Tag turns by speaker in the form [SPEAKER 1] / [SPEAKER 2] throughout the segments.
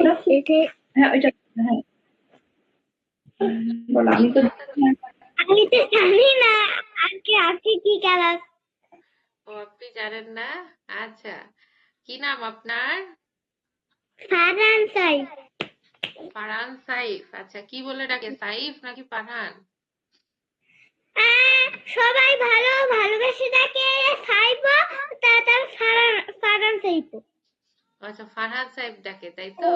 [SPEAKER 1] হ্যাঁ ওইটা হ্যাঁ বলো আমি তো জানি না আজকে কি ক্লাস
[SPEAKER 2] ও আপনি জানেন না? আচ্ছা, কি নাম আপনার?
[SPEAKER 1] ফারহান সাইফ
[SPEAKER 2] ফারহান সাইফ। আচ্ছা, কি বলে ডাকে, সাইফ নাকি ফারহান?
[SPEAKER 1] সবাই ভালোবেসে ডাকে সাইফও তার ফারহান সাইফও
[SPEAKER 2] আচ্ছা, ফারহান সাইফ ডাকে, তাই তো?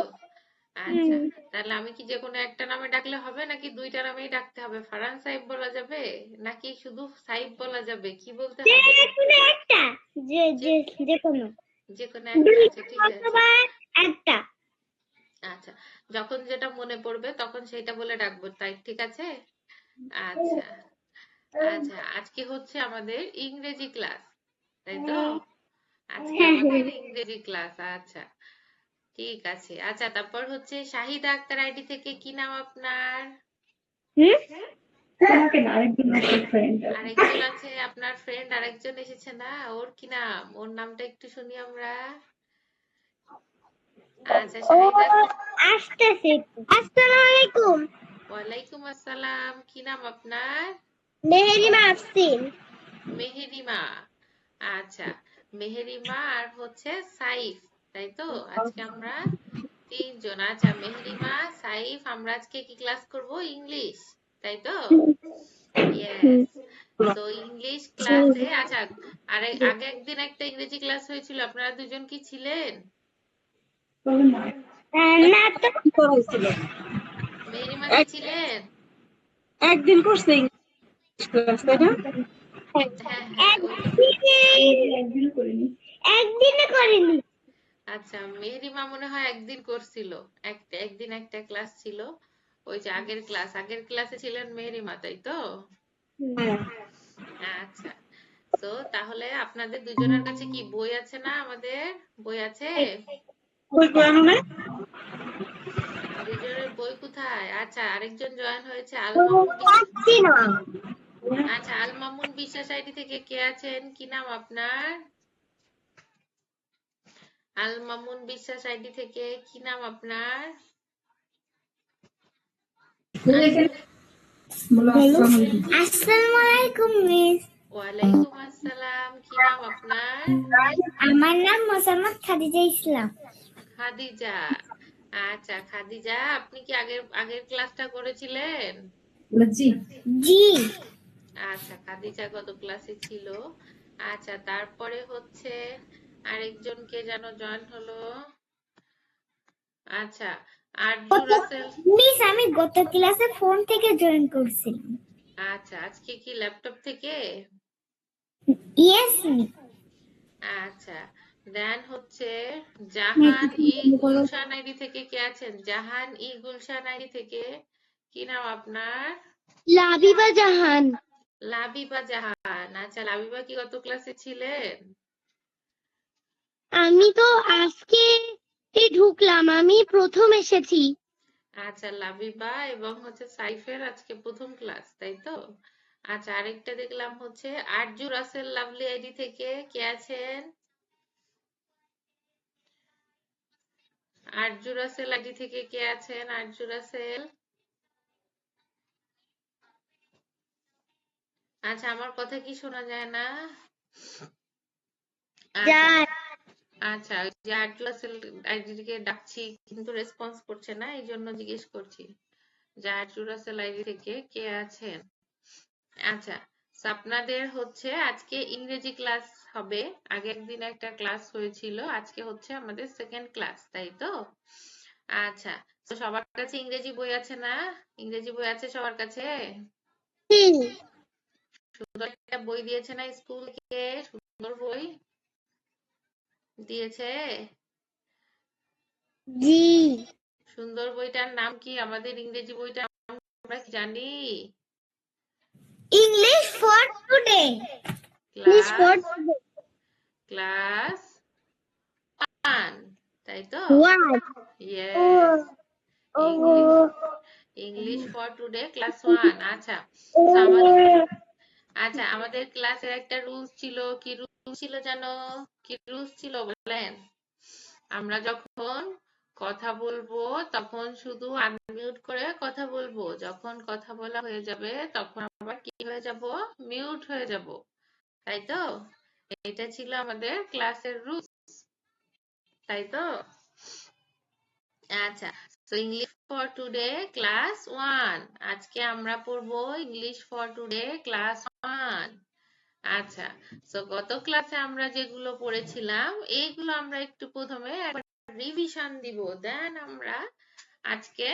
[SPEAKER 2] আচ্ছা, তাহলে আমি কি যে কোনো একটা নামে ডাকলে হবে নাকি দুইটা নামেই ডাকতে হবে? ফারহান সাইফ বলা যাবে নাকি শুধু সাইফ বলা যাবে, কি বলতে
[SPEAKER 1] যে
[SPEAKER 2] হবে?
[SPEAKER 1] কোনো একটা যে
[SPEAKER 2] যে
[SPEAKER 1] যে যে কোনো
[SPEAKER 2] যে কোনো একটা,
[SPEAKER 1] দুই
[SPEAKER 2] আচ্ছা ঠিক আছে।
[SPEAKER 1] অথবা একটা
[SPEAKER 2] আচ্ছা, যখন যেটা মনে পড়বে তখন সেইটা বলে ডাকবো, তাই ঠিক আছে? আচ্ছা আচ্ছা, আজকে হচ্ছে আমাদের ইংরেজি ক্লাস, তাই তো? আজকে
[SPEAKER 1] হ্যাঁ
[SPEAKER 2] আমাদের ইংরেজি ক্লাস। আচ্ছা ঠিক আছে। আচ্ছা, তারপর হচ্ছে শাহিদা আক্তার আইডি থেকে, কি নাম আপনার?
[SPEAKER 1] তোমাকে না আরেকজন একটা ফ্রেন্ড আছে
[SPEAKER 2] আরেকজন আছে আপনার ফ্রেন্ড, আরেকজন এসেছে না, ওর কি নাম? ওর নামটা একটু শুনি আমরা। আচ্ছা
[SPEAKER 1] ও
[SPEAKER 2] শাহিদা।
[SPEAKER 1] আসতেছে আসসালামু আলাইকুম
[SPEAKER 2] ওয়ালাইকুম আসসালাম, কি নাম আপনার?
[SPEAKER 1] মেহেরিমা আফসিন
[SPEAKER 2] মেহেরিমা। আচ্ছা, মেহেরিমা আর হচ্ছে সাইফ, তাই তো? আজকে আমরা তিনজন। আচ্ছা মেহেরিমা, সাইফ, আমরা আজকে কি ক্লাস করব? ইংলিশ, তাই তো? ইয়েস। তো ইংলিশ ক্লাসে, আচ্ছা, আগে একদিন একটা ইংরেজি ক্লাস হয়েছিল, আপনারা দুজন কি ছিলেন?
[SPEAKER 1] না তো
[SPEAKER 3] করাইছিল
[SPEAKER 2] মেহেরিমা কি ছিলেন?
[SPEAKER 3] একদিন করছে ইংলিশ ক্লাস, তাই না?
[SPEAKER 2] হ্যাঁ হ্যাঁ, ওই তো।
[SPEAKER 1] একদিনে করিনি
[SPEAKER 2] আচ্ছা, মেহেরিমা মনে হয় একদিন করছিল, একদিন একটা ক্লাস ছিল, ওই যে আগের ক্লাসে ছিলেন মেহেরিমা, তাই তো?
[SPEAKER 3] হ্যাঁ।
[SPEAKER 2] আচ্ছা, তো তাহলে আপনাদের দুজনের কাছে কি বই আছে না? আমাদের বই আছে?
[SPEAKER 3] কই পড়ানো নাই?
[SPEAKER 2] দুজনের বই কোথায়? আচ্ছা, আরেকজন জয়েন হয়েছে,
[SPEAKER 1] পাচ্ছি না
[SPEAKER 2] আচ্ছা, আল মামুন বিশ্বাস আইডি থেকে কে আছেন? কি নাম আপনার? আল মামুন বিশ্বাস আইডি থেকে কি নাম আপনার?
[SPEAKER 1] আসসালামু আলাইকুম মিস
[SPEAKER 2] ওয়ালাইকুম আসসালাম, কি নাম আপনার?
[SPEAKER 1] আমার নাম মোসাম্মদ খাদিজা ইসলাম
[SPEAKER 2] খাদিজা। আচ্ছা খাদিজা, আপনি কি আগের আগের ক্লাসটা করেছিলেন?
[SPEAKER 1] জি
[SPEAKER 2] আচ্ছা, খাদিজা গত ক্লাসে ছিল। আচ্ছা, তারপরে হচ্ছে আরেকজন কে যেন জয়েন হলো। আচ্ছা, আরজু রাসেল।
[SPEAKER 1] মিস আমি গত ক্লাসে ফোন থেকে জয়েন করছিলাম
[SPEAKER 2] আচ্ছা, আজকে কি ল্যাপটপ থেকে?
[SPEAKER 1] ইয়েস
[SPEAKER 2] আচ্ছা, দেন হচ্ছে জাহান ই গুলশান আইডি থেকে কে আছেন? জাহান ই গুলশান আইডি থেকে কি নাম আপনার?
[SPEAKER 1] লাবিবা জাহান
[SPEAKER 2] লাবিবা জাহান। আচ্ছা, লাবিবা কি গত ক্লাসে ছিলেন?
[SPEAKER 1] আমি তো আজকে ঢুকলাম আমি প্রথম এসেছি
[SPEAKER 2] আচ্ছা, লাবিবা এবং হচ্ছে সাইফের আজকে প্রথম ক্লাস, তাই তো? আচ্ছা, আরেকটা দেখলাম হচ্ছে আরজু রাসেল লাভলি আইডি থেকে কে আছেন? আরজু রাসেল আইডি থেকে কে আছেন? আরজু রাসেল। আচ্ছা, আমার কথা কি শোনা যায় না? আচ্ছা আচ্ছা, ওই যে আরজু রাসেল আইডি থেকে ডাকছি কিন্তু রেসপন্স করছে না, এই জন্য জিজ্ঞেস করছি যে আরজু রাসেল আইডি থেকে কে আছেন। আচ্ছা, so আপনাদের হচ্ছে আজকে ইংরেজি ক্লাস হবে, আগের দিন একটা ক্লাস হয়েছিল, আজকে হচ্ছে আমাদের সেকেন্ড ক্লাস, তাই তো? আচ্ছা, তো সবার কাছে ইংরেজি বই আছে না? ইংরেজি বই আছে সবার কাছে? সুন্দর একটা বই দিয়েছে না স্কুল থেকে? সুন্দর বই দিয়েছে?
[SPEAKER 1] জি
[SPEAKER 2] সুন্দর বইটার নাম কি? আমাদের ইংরেজি বইটার নাম আমরা কি জানি?
[SPEAKER 1] English for today English for
[SPEAKER 2] class class 1, তাই তো?
[SPEAKER 1] One
[SPEAKER 2] yes, English English for today class 1। আচ্ছা, তো আচ্ছা, আমাদের ক্লাসের একটা রুলস ছিল, কি রুলস ছিল জানো? কি রুলস ছিল বলেন? আমরা যখন কথা বলবো তখন শুধু আনমিউট করে কথা বলবো, যখন কথা বলা হয়ে যাবে তখন আবার কি হয়ে যাব, মিউট হয়ে যাব, তাই তো? এটা ছিল আমাদের ক্লাসের রুলস, তাই তো? আচ্ছা, তো ইংলিশ ফর টুডে ক্লাস 1, আজকে আমরা পড়বো ইংলিশ ফর টুডে ক্লাস 1। আচ্ছা, তো গত ক্লাসে আমরা যেগুলো পড়েছিলাম এইগুলো আমরা একটু প্রথমে একবার রিভিশন দিব, দেন আমরা আজকে,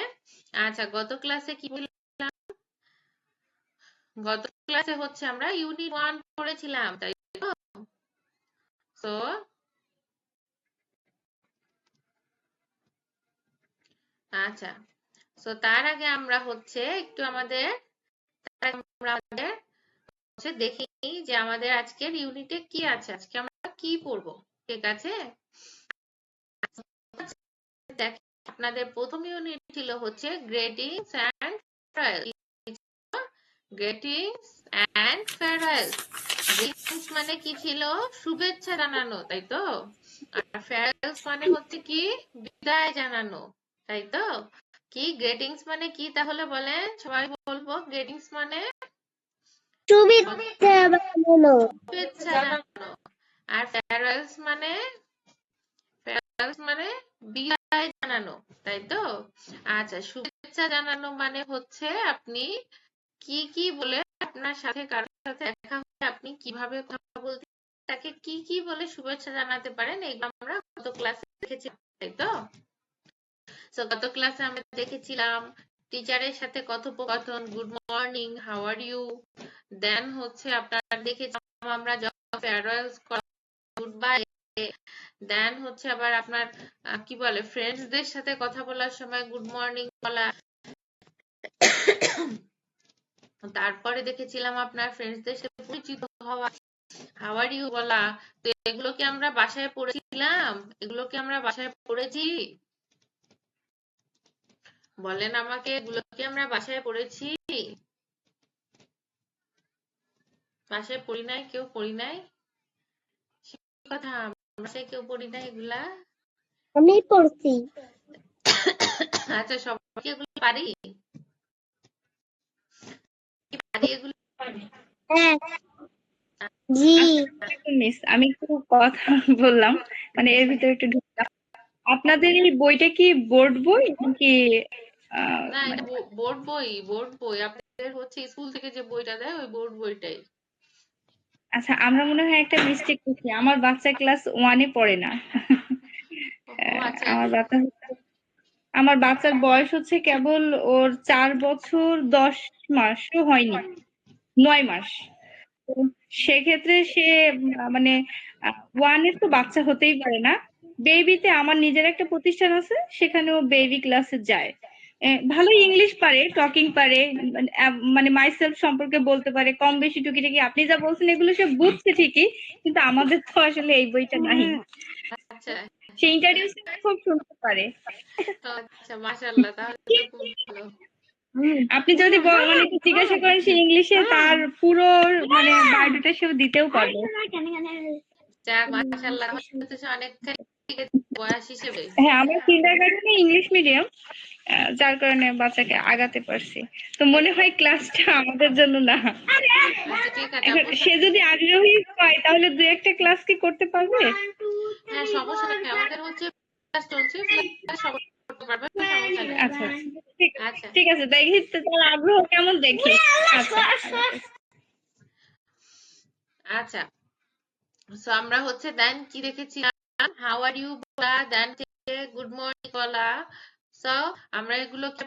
[SPEAKER 2] আচ্ছা গত ক্লাসে কি বললাম, গত ক্লাসে হচ্ছে আমরা ইউনিট 1 পড়েছিলাম, তাই তো? তো আচ্ছা, তো তার আগে আমরা হচ্ছে একটু আমাদের হচ্ছে দেখি যে আমাদের আজকের ইউনিটে কি আছে, আজকে আমরা কি পড়বো, ঠিক আছে? দেখেন, আপনাদের প্রথম ইউনিট ছিল হচ্ছে greetings and farewell. Greetings and farewell, greetings মানে কি ছিল, শুভেচ্ছা জানানো, তাই তো? আর ফেয়ারওয়েলস মানে হচ্ছে কি, বিদায় জানানো, তাই তো? কি গ্রেটিংস মানে কি তাহলে বলেন, সবাই বলবো গ্রেটিংস মানে
[SPEAKER 1] শুভেচ্ছা জানানো।
[SPEAKER 2] শুভেচ্ছা জানানো, আর ফেয়ারওয়েলস মানে বিদায় জানানো, তাই তো? আচ্ছা, শুভেচ্ছা জানানো মানে হচ্ছে আপনি কি কি বলে, আপনার সাথে কারোর সাথে দেখা হলে আপনি কিভাবে কথা বলতে, তাকে কি কি বলে শুভেচ্ছা জানাতে পারেন, এগুলো আমরা গত ক্লাসে দেখেছি, তাই তো? তো গত ক্লাসে আমরা দেখেছিলাম টিচারের সাথে কথোপকথন, good morning, how are you, then হচ্ছে আপনার দেখেছিলাম আমরা যখন ফেয়ারওয়েলস গুড বাই, দেন হচ্ছে আবার আপনার কি বলে ফ্রেন্ডসদের সাথে কথা বলার সময় গুড মর্নিং বলা, তারপরে দেখেছিলাম আপনার ফ্রেন্ডসদের সাথে পরিচিত হওয়া, হাউ আর ইউ বলা। তো এগুলো কি আমরা বাসায় পড়েছিলাম, এগুলো কি আমরা বাসায় পড়েছি, বলেন আমাকে, এগুলো কি আমরা বাসায় পড়েছি, বাসায় পড়ি নাই, কেউ পড়ি নাই, কথা বাসায় কেউ পড়ি নাই এগুলা।
[SPEAKER 1] আমি পড়ছি।
[SPEAKER 2] আচ্ছা, সবাই কি এগুলো পারি, পারি এগুলো?
[SPEAKER 1] হ্যাঁ, জি।
[SPEAKER 3] মিস আমি একটু কথা বললাম, মানে এর ভিতরে একটু ঢুকলাম। আপনাদের এই বইটা কি বোর্ড বই নাকি
[SPEAKER 2] না,
[SPEAKER 3] মানে
[SPEAKER 2] এটা বোর্ড বই, বোর্ড বই আপনাদের হচ্ছে স্কুল থেকে যে বইটা দেয় ওই বোর্ড বইটাই।
[SPEAKER 3] আচ্ছা, আমরা মনে হয় একটা মিস্টেক করছি, আমার বাচ্চা ক্লাস 1-এ পড়ে না।
[SPEAKER 2] ও আচ্ছা,
[SPEAKER 3] আমার বাচ্চার বয়স হচ্ছে কেবল ওর 4 বছর 10 মাসও হয়নি, 9 মাস। তো সেক্ষেত্রে সে মানে 1-এর তো বাচ্চা হতেই পারে না। বেবিতে আমার নিজের একটা প্রতিষ্ঠান আছে, সেখানে ও বেবি ক্লাসে যায়। ভালোই ইংলিশ পারে, টকিং পারে, মানে মাইসেলফ সম্পর্কে বলতে পারে, কম বেশি টুকিটাকি আপনি যা বলছেন এগুলো সে বুঝছে ঠিকই, কিন্তু আমাদের তো আসলে এই বইটা নাই।
[SPEAKER 2] আচ্ছা,
[SPEAKER 3] সে ইন্ট্রোডিউস খুব শুনতে পারে।
[SPEAKER 2] আচ্ছা, মাশাআল্লাহ, তাহলে তো খুব ভালো।
[SPEAKER 3] আপনি যদি মানে একটু জিজ্ঞাসা করেন সে ইংলিশে তার পুরো মানে বায়োডাটা সেও দিতেও পারবে।
[SPEAKER 2] যাক, মাশাআল্লাহ, তাহলে তো সে অনেকখানি শিখেছে বয়স হিসেবে।
[SPEAKER 3] হ্যাঁ, আমরা কিন্ডারগার্টেনে ইংলিশ মিডিয়াম, যার কারণে বাচ্চাকে আগাতে পারছি। তো মনে হয় ক্লাসটা আমাদের জন্য না।
[SPEAKER 2] আচ্ছা, ঠিক আছে
[SPEAKER 3] এখন
[SPEAKER 2] আপু।
[SPEAKER 3] সে যদি আগ্রহী হয় তাহলে 2-একটা ক্লাস কি করতে পারবে?
[SPEAKER 2] হ্যাঁ, সমস্যা নেই, আমাদের হচ্ছে ক্লাস চলছে, ক্লাস সবাই করতে পারবে, সমস্যা নেই।
[SPEAKER 3] আচ্ছা আচ্ছা, ঠিক আছে
[SPEAKER 2] আচ্ছা,
[SPEAKER 3] ঠিক আছে, দেখি তো তার আগ্রহ কেমন দেখি। আচ্ছা আচ্ছা।
[SPEAKER 2] আচ্ছা, সো আমরা হচ্ছে দেন কি দেখেছিলাম, হাউ আর ইউ বলা, দেন থেকে গুড মর্নিং বলা। সো আমরা এগুলো কি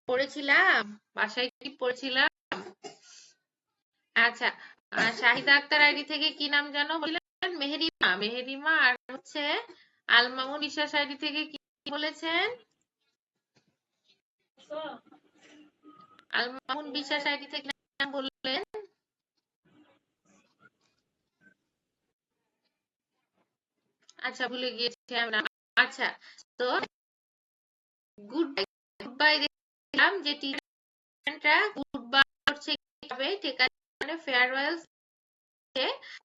[SPEAKER 2] পড়েছিলাম, বাসায় কি পড়েছিলাম? আচ্ছা, শাহিদা আক্তার আইডি থেকে কি নাম যেন বললেন, মেহেরিমা, মেহেরিমা, আর হচ্ছে আলমামুন বিশ্বাস আইডি থেকে কি বলেছেন, আলমামুন বিশ্বাস আইডি থেকে নাম বললেন, আচ্ছা ভুলে গিয়েছি আমরা। আচ্ছা, তো গুড বাই, গুড বাই দেখলাম যে টিচারটা গুড বাই করছে কিভাবে, ঠিক আছে, মানে ফেয়ারওয়েল,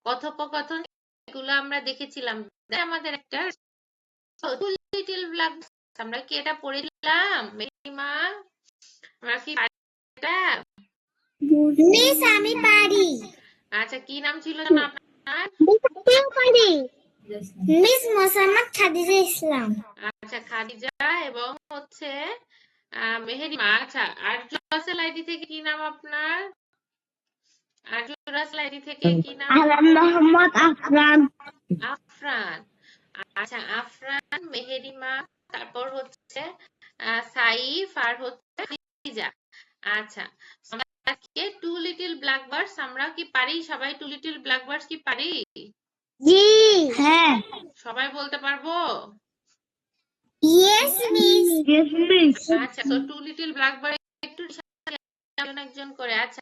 [SPEAKER 2] কথোপকথন, এগুলো আমরা দেখেছিলাম। আমাদের একটা লিটল ব্ল্যাক আমরা কি এটা পড়েছিলাম মেহিমা? আমরা কি পারি এটা?
[SPEAKER 1] মিস আমি পারি।
[SPEAKER 2] আচ্ছা, কি নাম ছিল যেন আপনার?
[SPEAKER 1] কেউ পারি। মিস মোসাম্মদ খাদিজা ইসলাম।
[SPEAKER 2] আচ্ছা, খাদিজা এবং হচ্ছে মেহেরিমা। আচ্ছা, আরজু রাসেল আইডি থেকে কি নাম আপনার? আরজু রাসেল আইডি থেকে কি নাম?
[SPEAKER 1] আলম মোহাম্মদ আফরান।
[SPEAKER 2] আফরান। আচ্ছা, আফরান, মেহেরিমা, তারপর হচ্ছে সাইফ আর হচ্ছে খাদিজা। আচ্ছা, আমরা আজকে টু লিটল ব্ল্যাকবার্ডস আমরা কি পারি? সবাই টু লিটল ব্ল্যাকবার্ডস কি পারি?
[SPEAKER 1] জি হ্যাঁ।
[SPEAKER 2] সবাই বলতে পারবো?
[SPEAKER 1] Yes miss. Yes miss.
[SPEAKER 2] আচ্ছা, তো টু লিটল ব্ল্যাকবার্ড একটু একজন একজন করে। আচ্ছা,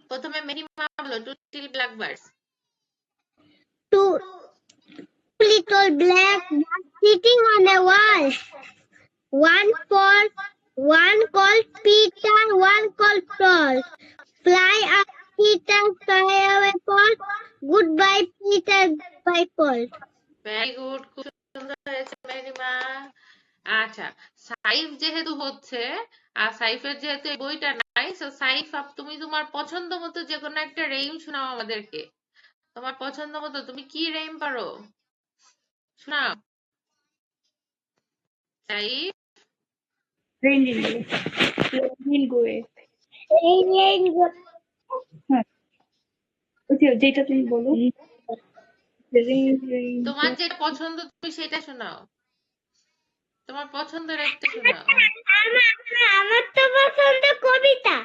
[SPEAKER 2] প্রথমে মেহিমা বলো two little blackbirds.
[SPEAKER 1] Two little black ducks sitting on a wall. One called Peter, one called Paul. Fly up, Peter, fly away, Paul. Goodbye, Peter, goodbye, Paul.
[SPEAKER 2] Very good, খুব সুন্দর হয়েছে মেহিমা। আচ্ছা, সাইফ যেহেতু হচ্ছে আর সাইফের যেহেতু এই বইটা নাই, সো সাইফ তুমি তোমার পছন্দ মতো যে কোনো একটা রেইম শোনাও আমাদেরকে। তোমার পছন্দ মতো তুমি কি রেইম পারো শোনাও। Saif.
[SPEAKER 3] Rain, rain, rain go away.
[SPEAKER 1] Rain, rain, go.
[SPEAKER 3] হ্যাঁ, ওই যে যেটা তুমি বলো। Rain, rain,
[SPEAKER 2] তোমার যেটা পছন্দ তুমি সেটা শোনাও। তোমার পছন্দের একটা শোনাও।
[SPEAKER 1] আমার তো পছন্দ কবিতা।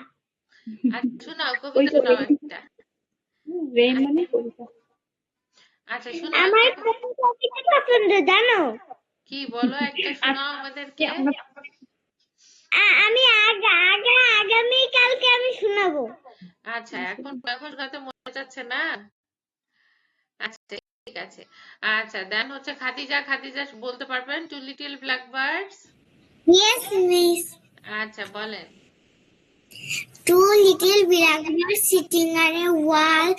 [SPEAKER 2] আচ্ছা, শোনাও,
[SPEAKER 3] ওই
[SPEAKER 2] কবিতা
[SPEAKER 3] তো
[SPEAKER 2] শোনাও একটা।
[SPEAKER 3] rain মানে কবিতা।
[SPEAKER 2] আচ্ছা, শোনাও
[SPEAKER 1] আমার
[SPEAKER 2] একটা।
[SPEAKER 1] কোন কবিতা পছন্দ জানো?
[SPEAKER 2] কি বলো, একটা শোনাও আমাদেরকে।
[SPEAKER 1] আমি আগামী কালকে আমি শোনাবো।
[SPEAKER 2] আচ্ছা, এখন এখন কথা মনে যাচ্ছে না। আচ্ছা, ঠিক আছে। আচ্ছা, দেন হচ্ছে খাদিজা। খাদিজা বলতে পারবেন two little blackbirds?
[SPEAKER 1] Yes, miss.
[SPEAKER 2] আচ্ছা, বলেন।
[SPEAKER 1] Two little blackbirds sitting on a wall.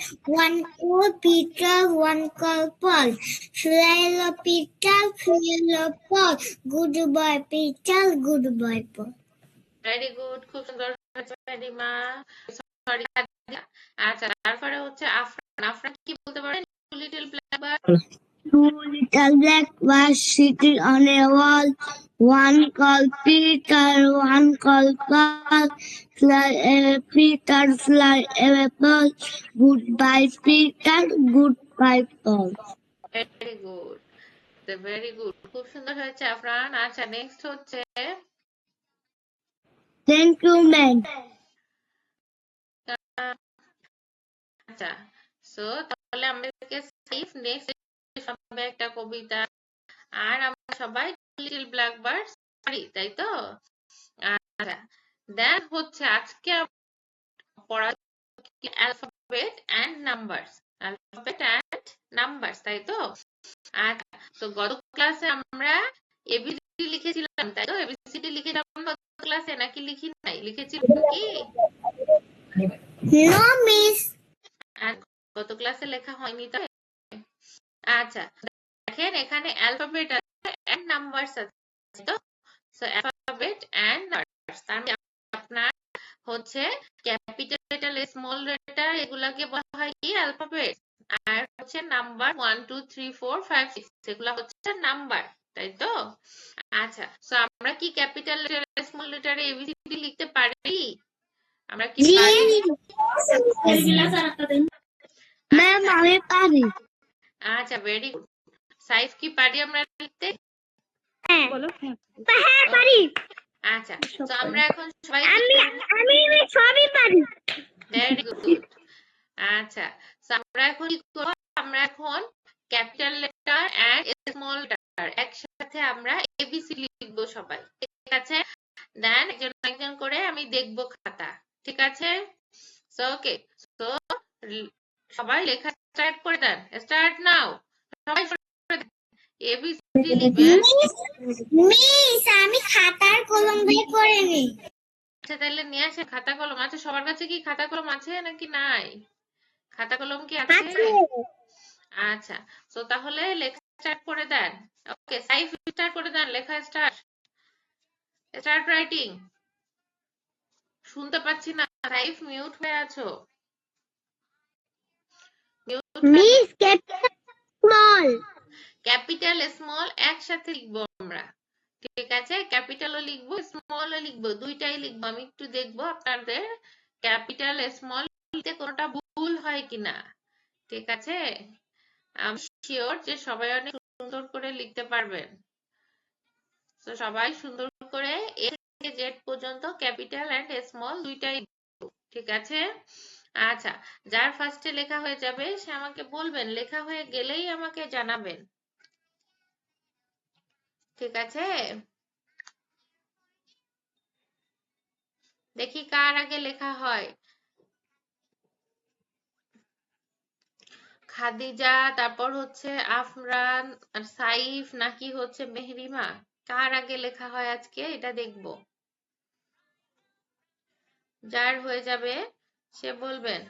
[SPEAKER 1] One called Peter, one called Paul. Fly low, Peter, fly low, Paul. Goodbye, Peter, goodbye, Paul.
[SPEAKER 2] Very good, খুব সুন্দর হয়েছে Meherima. Sorry Khadija. আচ্ছা, তারপরে হচ্ছে আফরান। আফরান কি বলতে পারেন two little blackbird?
[SPEAKER 1] Two little blackbirds sitting on a wall. One called Peter, one called Paul. Fly away, Peter, fly away, Paul. Goodbye, Peter, goodbye, Paul.
[SPEAKER 2] Very good, very good, খুব সুন্দর হয়েছে আফরান। আচ্ছা, নেক্সট হচ্ছে
[SPEAKER 1] Thank you, ma'am.
[SPEAKER 2] আচ্ছা, so তাহলে আমাদেরকে Saif next শোনাবে একটা কবিতা, আর আমরা সবাই লিটল ব্ল্যাকবার্ডস পারি, তাই তো? আচ্ছা, দেন হচ্ছে আজকে পড়া alphabet and numbers. Alphabet and numbers, তাই তো? আচ্ছা, তো গত ক্লাসে আমরা এবিসিডি লিখেছিলাম, তাই তো? এবিসিডি লিখেছিলাম গত ক্লাসে, নাকি লিখি নাই? লিখেছিলাম কি?
[SPEAKER 1] No, miss.
[SPEAKER 2] আর গত ক্লাসে লেখা হয়নি তো? আচ্ছা, দেখেন এখানে অ্যালফাবেট আছে এন্ড নাম্বারস আছে, তো সো অ্যালফাবেট এন্ড নাম্বারস তার মানে আপনার হচ্ছে ক্যাপিটাল লেটার, স্মল লেটার, এগুলাকে বলা হয় কি অ্যালফাবেট, আর হচ্ছে নাম্বার 1 2 3 4 5 6 এগুলা হচ্ছে নাম্বার, তাই তো? আচ্ছা, সো আমরা কি ক্যাপিটাল লেটার স্মল লেটারে এবিসিডি লিখতে পারি? আমরা কি পারি?
[SPEAKER 1] Ma'am, আমি পারি।
[SPEAKER 2] আচ্ছা, ভেরি গুড। সাইজ কি পারি আমরা লিখতে?
[SPEAKER 1] হ্যাঁ
[SPEAKER 3] বলো। হ্যাঁ,
[SPEAKER 1] হ্যাঁ পারি।
[SPEAKER 2] আচ্ছা,
[SPEAKER 3] সব
[SPEAKER 2] তো
[SPEAKER 3] পারি।
[SPEAKER 2] আমরা এখন সবাই
[SPEAKER 1] আমি সবই পারি।
[SPEAKER 2] Very good. আচ্ছা, তো আমরা এখন কি করব? আমরা এখন capital letter and small letter একসাথে আমরা এবিসিডি লিখবো সবাই, ঠিক আছে? দেন একজন একজন করে আমি দেখবো খাতা, ঠিক আছে? সো ওকে, তো সবাই লেখা স্টার্ট করে দেন। স্টার্ট নাও, সবাই এবিসিডি লিখবেন।
[SPEAKER 1] মিস আমি খাতার কলম বের করে নি।
[SPEAKER 2] আচ্ছা, তাহলে নিয়ে আসে খাতা কলম। আচ্ছা, সবার কাছে কি খাতা কলম আছে নাকি নাই? খাতা কলম কি আছে?
[SPEAKER 1] আছে।
[SPEAKER 2] আচ্ছা, তো তাহলে লেখা স্টার্ট করে দেন। ওকে, সাইফ স্টার্ট করে দেন, লেখা স্টার্ট রাইটিং। শুনতে পাচ্ছি না, সাইফ মিউট হয়ে আছো, মিউট হয়ে
[SPEAKER 1] মিস স্মল
[SPEAKER 2] ক্যাপিটাল স্মল একসাথে লিখবো আমরা, ঠিক আছে? ক্যাপিটালও লিখবো স্মলও লিখবো, দুইটাই লিখবো। আমি একটু দেখবো আপনাদের ক্যাপিটাল স্মল লিখতে কোনটা ভুল হয় কিনা, ঠিক আছে? আমি শিওর যে সবাই অনেক সুন্দর করে লিখতে পারবেন। তো সবাই সুন্দর করে এ থেকে জেড পর্যন্ত ক্যাপিটাল এন্ড স্মল দুইটাই, ঠিক আছে? আচ্ছা, যার ফার্স্টে লেখা হয়ে যাবে সে আমাকে বলবেন, লেখা হয়ে গেলেই আমাকে জানাবেন, ঠিক আছে? দেখি কার আগে লেখা হয়। খাদিজা, তারপর হচ্ছে আফরান আর সাইফ, নাকি হচ্ছে মেহরিমা? কার আগে লেখা হয় আজকে এটা দেখবো। যার হয়ে যাবে সে বলবেন।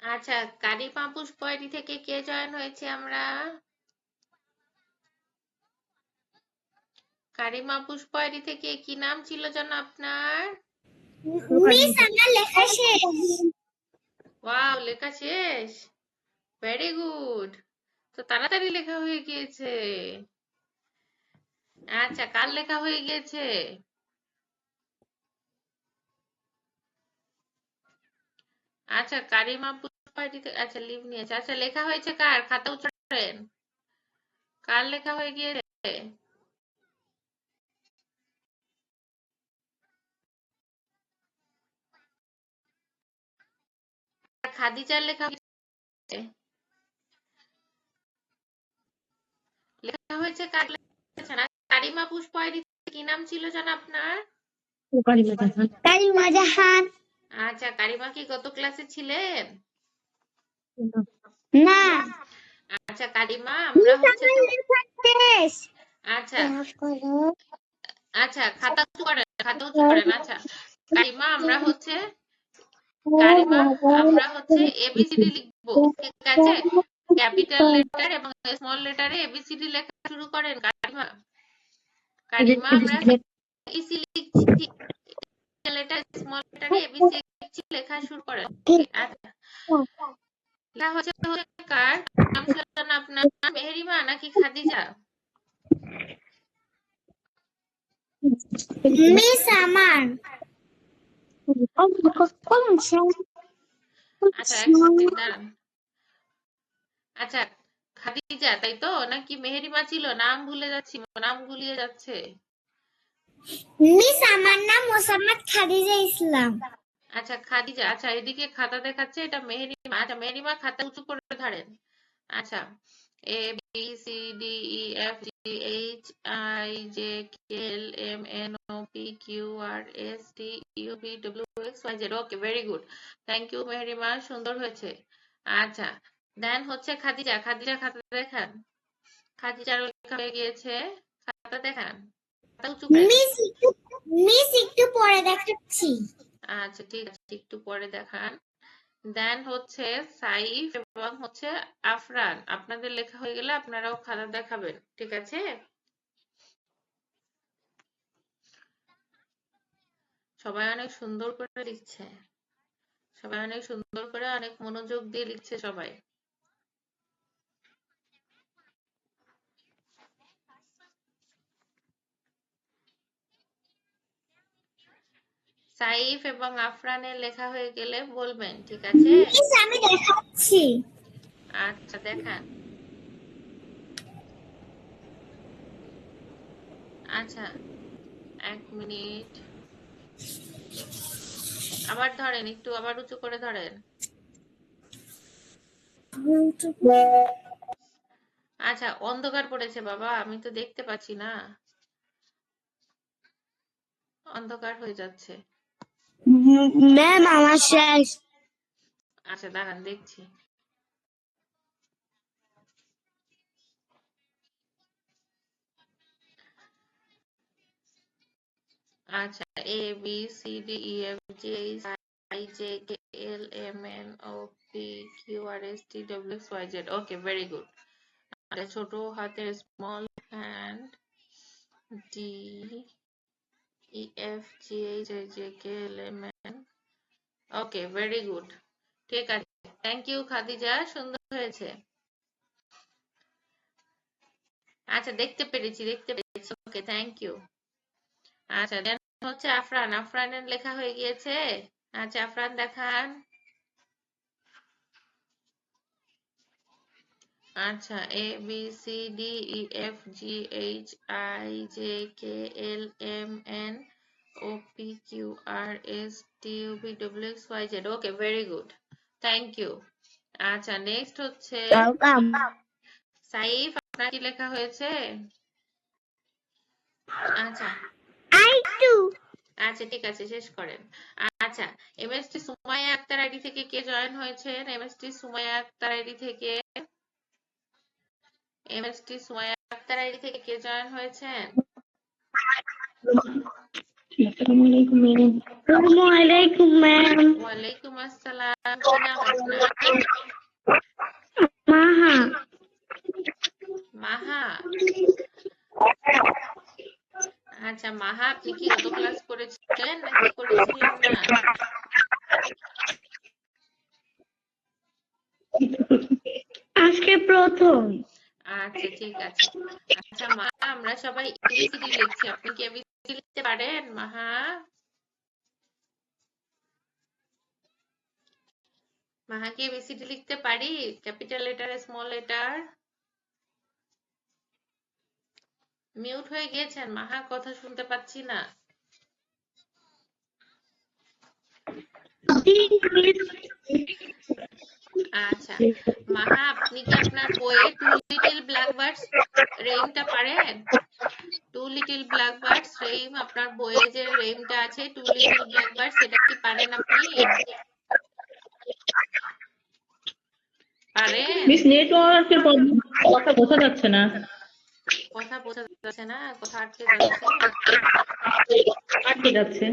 [SPEAKER 2] আচ্ছা, কারিমা পুষ্পায়রি থেকে কে জয়েন হয়েছে আমরা? কারিমা পুষ্পায়রি থেকে কি নাম ছিল যেন আপনার?
[SPEAKER 1] মিস আমার লেখা শেষ।
[SPEAKER 2] ওয়াও, লেখা শেষ, ভেরি গুড। তো তাড়াতাড়ি লেখা হয়ে গিয়েছে। আচ্ছা, কার লেখা হয়ে গিয়েছে? আচ্ছা, কারিমা পুষ্পায়রি থেকে, আচ্ছা লিভ নিয়েছে। আচ্ছা, লেখা হয়েছে কার? খাতা উঁচু করেন। কার লেখা হয়ে গিয়েছে? খাদিজার লেখা হয়েছে? লেখা হয়েছে কার লেখা না? কারিমা পুষ্পায়রি কি নাম ছিল যেন আপনার?
[SPEAKER 1] কারিমা জাহান।
[SPEAKER 2] আচ্ছা, কারিমা কি গত ক্লাসে ছিলেন?
[SPEAKER 1] না,
[SPEAKER 2] আচ্ছা কারিমা, আমরা হচ্ছে তো,
[SPEAKER 1] আমার লেখা শেষ।
[SPEAKER 2] আচ্ছা আচ্ছা, খাতা উঁচু করেন, খাতা উঁচু করেন। আচ্ছা কারিমা, আমরা হচ্ছে এবিসিডি লিখবো, ঠিক আছে? ক্যাপিটাল লেটার এবং স্মল লেটারে এবিসিডি লেখা শুরু করেন কারিমা। কারিমা, আমরা ইসি লিখছি, লেটার স্মল লেটারে এবিসি লিখছি, লেখা শুরু করেন। আচ্ছা, লেখা হচ্ছে কার? নাম ছিল না আপনার মেহেরিমা নাকি খাদিজা?
[SPEAKER 1] মিস আমার।
[SPEAKER 2] আচ্ছা, এক সেকেন্ড দাঁড়ান। আচ্ছা, খাদিজা তাই তো, নাকি মেহেরিমা ছিল? নাম ভুলে যাচ্ছি, নাম গুলিয়ে যাচ্ছে।
[SPEAKER 1] মিস আমার নাম মোসাম্মদ খাদিজা ইসলাম।
[SPEAKER 2] আচ্ছা খাদিজা, আচ্ছা এদিকে খাতা দেখাচ্ছে এটা মেহেরিমা। আচ্ছা মেহেরিমা, খাতা উঁচু করে ধরেন। আচ্ছা, A B C D E F G H I J K L M N O P Q R S T U V W X Y Z. Okay, very good, thank you Meherima, সুন্দর হয়েছে। আচ্ছা, then হচ্ছে খাদিজা। খাদিজা, খাতা দেখান। খাদিজার লেখা হয়ে গিয়েছে, খাতা দেখান, খাতা উঁচু করেন।
[SPEAKER 1] মিস একটু পরে দেখাচ্ছি।
[SPEAKER 2] আচ্ছা ঠিক আছে, একটু পরে দেখান। দেন হচ্ছে সাইফ এবং হচ্ছে আফরান, আপনাদের লেখা হয়ে গেলে আপনারাও খাতা দেখাবেন, ঠিক আছে? সবাই অনেক সুন্দর করে লিখছে, সবাই অনেক সুন্দর করে অনেক মনোযোগ দিয়ে লিখছে সবাই। সাইফ এবং আফরানের লেখা হয়ে গেলে বলবেন, ঠিক আছে?
[SPEAKER 1] মিস আমি দেখাচ্ছি।
[SPEAKER 2] আচ্ছা দেখান। আচ্ছা 1 মিনিট, আবার ধরেন, একটু আবার উঁচু করে ধরেন। আচ্ছা অন্ধকার পড়েছে বাবা, আমি তো দেখতে পাচ্ছি না, অন্ধকার হয়ে যাচ্ছে।
[SPEAKER 1] ম্যাম আমার শেষ।
[SPEAKER 2] আচ্ছা দাঁড়ান দেখছি। আচ্ছা A B C D E F G H I J K L M N O P Q R S T W X Y Z. Okay very good. ছোট হাতের small hand D E F G H I J K L M N. Okay very good, ঠিক আছে। Thank you Khadija, সুন্দর হয়েছে। আচ্ছা দেখতে পেরেছি, দেখতে পেরেছি। Okay thank you. আচ্ছা দেন হচ্ছে আফরান, আফরানের লেখা হয়ে গিয়েছে। আচ্ছা আফরান দেখান। আচ্ছা A B C D E F G H I J K L M N O P Q R S T U V W X Y Z. Okay very good, thank you. আচ্ছা next হচ্ছে
[SPEAKER 1] welcome.
[SPEAKER 2] Saif, আপনার কি লেখা হয়েছে? আচ্ছা
[SPEAKER 1] I two.
[SPEAKER 2] আচ্ছা ঠিক আছে, শেষ করেন। আচ্ছা এমএসটি সুমাইয়া আক্তার আইডি থেকে কে জয়েন হয়েছেন? এমএসটি সুমাইয়া আক্তার আইডি থেকে, এমএসটি সুমাইয়া আক্তার আইডি থেকে কে জয়েন হয়েছেন?
[SPEAKER 1] আসসালামু আলাইকুম ম্যাম। আসসালামু আলাইকুম ম্যাম।
[SPEAKER 2] ওয়ালাইকুম আসসালাম, কি নাম আপনার?
[SPEAKER 1] মাহা।
[SPEAKER 2] মাহা। আচ্ছা মাহা, আপনি কি গত ক্লাস করেছিলেন নাকি করেছিলেন না?
[SPEAKER 1] আজকে প্রথম।
[SPEAKER 2] আচ্ছা ঠিক আছে। আচ্ছা মাহা, আমরা সবাই এবিসিডি লিখছি, আপনি কি এবিসিডি লিখতে পারেন মাহা? মাহা কি এবিসিডি লিখতে পারি? Capital letter, small letter? Mute হয়ে গিয়েছেন মাহা, কথা শুনতে পাচ্ছি না। আচ্ছা মাহা, আপনি কি আপনার বইয়ে টু লিটল ব্ল্যাকবার্ডস রেইমটা পারেন? টু লিটল ব্ল্যাকবার্ডস রেইম, আপনার বইয়ে যে রেইমটা আছে টু লিটল ব্ল্যাকবার্ডস, সেটা কি পারেন আপনি? পারেন?
[SPEAKER 4] মিস নেটওয়ার্কের প্রবলেম, কথা বোঝা যাচ্ছে না।
[SPEAKER 2] কথা বোঝা যাচ্ছে না, কথা আটকে যাচ্ছে।
[SPEAKER 4] আটকে যাচ্ছে।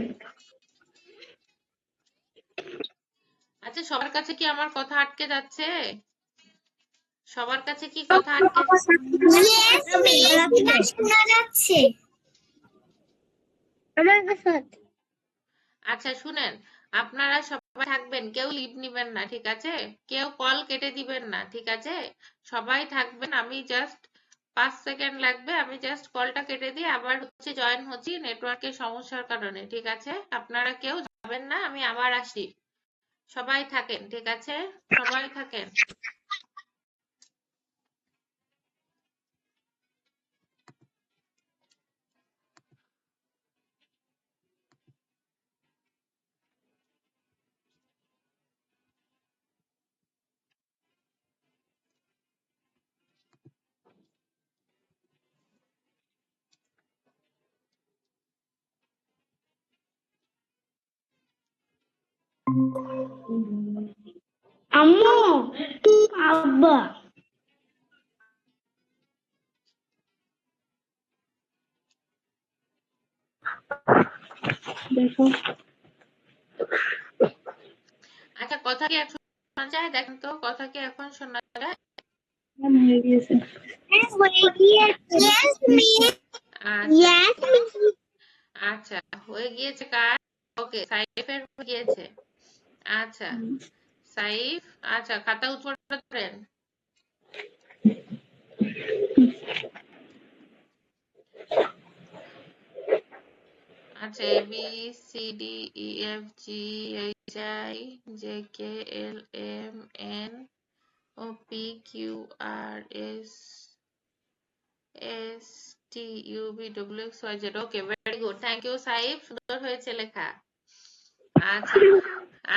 [SPEAKER 2] আচ্ছা সবার কাছে কি আমার কথা আটকে যাচ্ছে? সবার কাছে কি কথা আটকে?
[SPEAKER 1] ইয়েস মিস, শোনা যাচ্ছে। আমার কাছে
[SPEAKER 2] আচ্ছা শুনেন, আপনারা সবাই থাকবেন, কেউ লিভ নিবেন না, ঠিক আছে? কেউ কল কেটে দিবেন না, ঠিক আছে? সবাই থাকবেন, আমি জাস্ট 5 সেকেন্ড লাগবে, আমি জাস্ট কলটা কেটে দিয়ে আবার হচ্ছে জয়েন হচ্ছি নেটওয়ার্কের সমস্যার কারণে, ঠিক আছে? আপনারা কেউ যাবেন না, আমি আবার আসি। সবাই থাকেন, ঠিক আছে? সবাই থাকেন।
[SPEAKER 1] আম্মু, আব্বা। দেখো
[SPEAKER 2] আচ্ছা, কথা কি এখন শোনা যায়? দেখেন তো কথা কি এখন শোনা যায়?
[SPEAKER 3] হয়ে গিয়েছে।
[SPEAKER 2] আচ্ছা আচ্ছা, হয়ে গিয়েছে কার? ওকে, সাইফের হয়ে গিয়েছে। আচ্ছা সাইফ, আচ্ছা খাতা উৎপন্ন করেন। আচ্ছা, A B C D E F G H I J K L M N O P Q R S S T U V W X Y Z. Okay, very good, thank you Saif, সুন্দর হয়েছে লেখা। আচ্ছা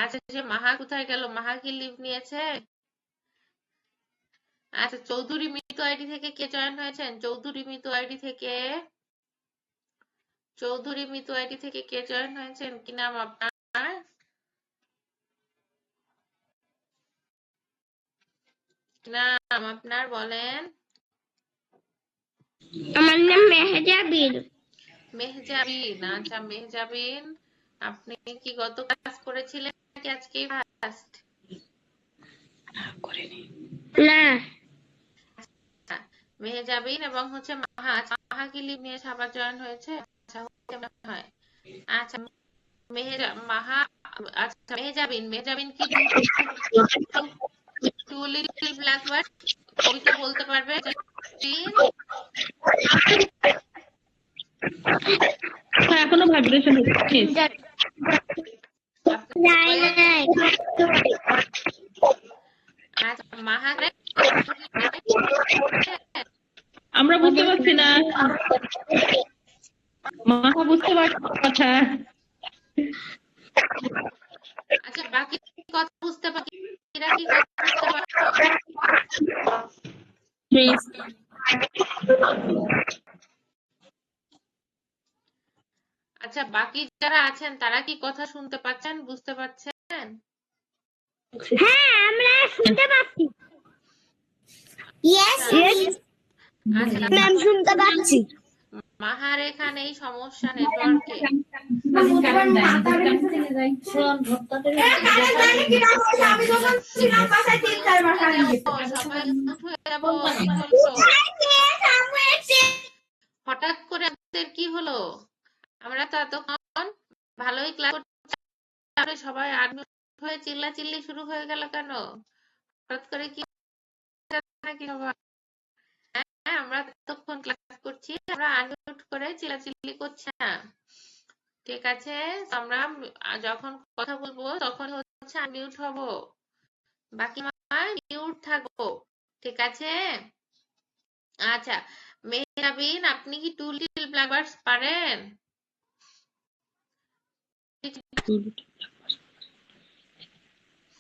[SPEAKER 2] আচ্ছা, যে মাহা কোথায় গেল? মাহা কি leave নিয়েছে? আচ্ছা, চৌধুরী মিতু আইডি থেকে কে জয়েন হয়েছেন? চৌধুরী মিতু আইডি থেকে, চৌধুরী মিতু আইডি থেকে কে জয়েন হয়েছেন? কি নাম আপনার? কি নাম আপনার বলেন?
[SPEAKER 1] আমার নাম মেহজাবিন।
[SPEAKER 2] মেহজাবিন। আচ্ছা মেহজাবিন, আপনি কি গত ক্লাস করেছিলেন নাকি আজকেই ফার্স্ট?
[SPEAKER 1] না,
[SPEAKER 2] মেহজাবিন এবং হচ্ছে মাহা। আচ্ছা, মাহা কি লিভ নিয়ে আবার জয়েন হয়েছে? আচ্ছা হয়েছে মনে হয়। আচ্ছা মাহা, আচ্ছা মেহজাবিন, মেহজাবিন কি টু লিটল ব্ল্যাকবার্ড কবিতা বলতে পারবে?
[SPEAKER 4] হ্যাঁ, এখনো ভাইব্রেশন হচ্ছে।
[SPEAKER 2] আচ্ছা মাহা,
[SPEAKER 4] আমরা বুঝতে পারছি না, মাহা বুঝতে পারছি কথা।
[SPEAKER 2] আচ্ছা বাকি কথা বুঝতে পারছি, এরা কি কথা বুঝতে পারছো? আচ্ছা বাকি যারা আছেন তারা কি কথা শুনতে পাচ্ছেন, বুঝতে পারছেন?
[SPEAKER 1] হ্যাঁ আমরা শুনতে পাচ্ছি।
[SPEAKER 2] আচ্ছা
[SPEAKER 1] ম্যাম শুনতে পাচ্ছি।
[SPEAKER 2] মাহার এখানে এই সমস্যা নেটওয়ার্কে। সবাই mute হয়ে যাবো, কি হলো? হঠাৎ করে আমাদের কি হলো? আমরা তো এতক্ষণ ভালোই ক্লাস করতে, সবাই আনমিউট হয়ে চিল্লাচিল্লি শুরু হয়ে গেল কেন? হঠাৎ করে কি নাকি সবাই? হ্যাঁ, আমরা এতক্ষণ ক্লাস করছি, আমরা আনমিউট করে চিল্লাচিল্লি করছি না। ঠিক আছে, আমরা যখন কথা বলবো তখন হচ্ছে আনমিউট হব, বাকি মিউট থাকবো। ঠিক আছে? আচ্ছা মেহরাবিন, আপনি কি টু লিটল ব্ল্যাকবার্ডস পারেন?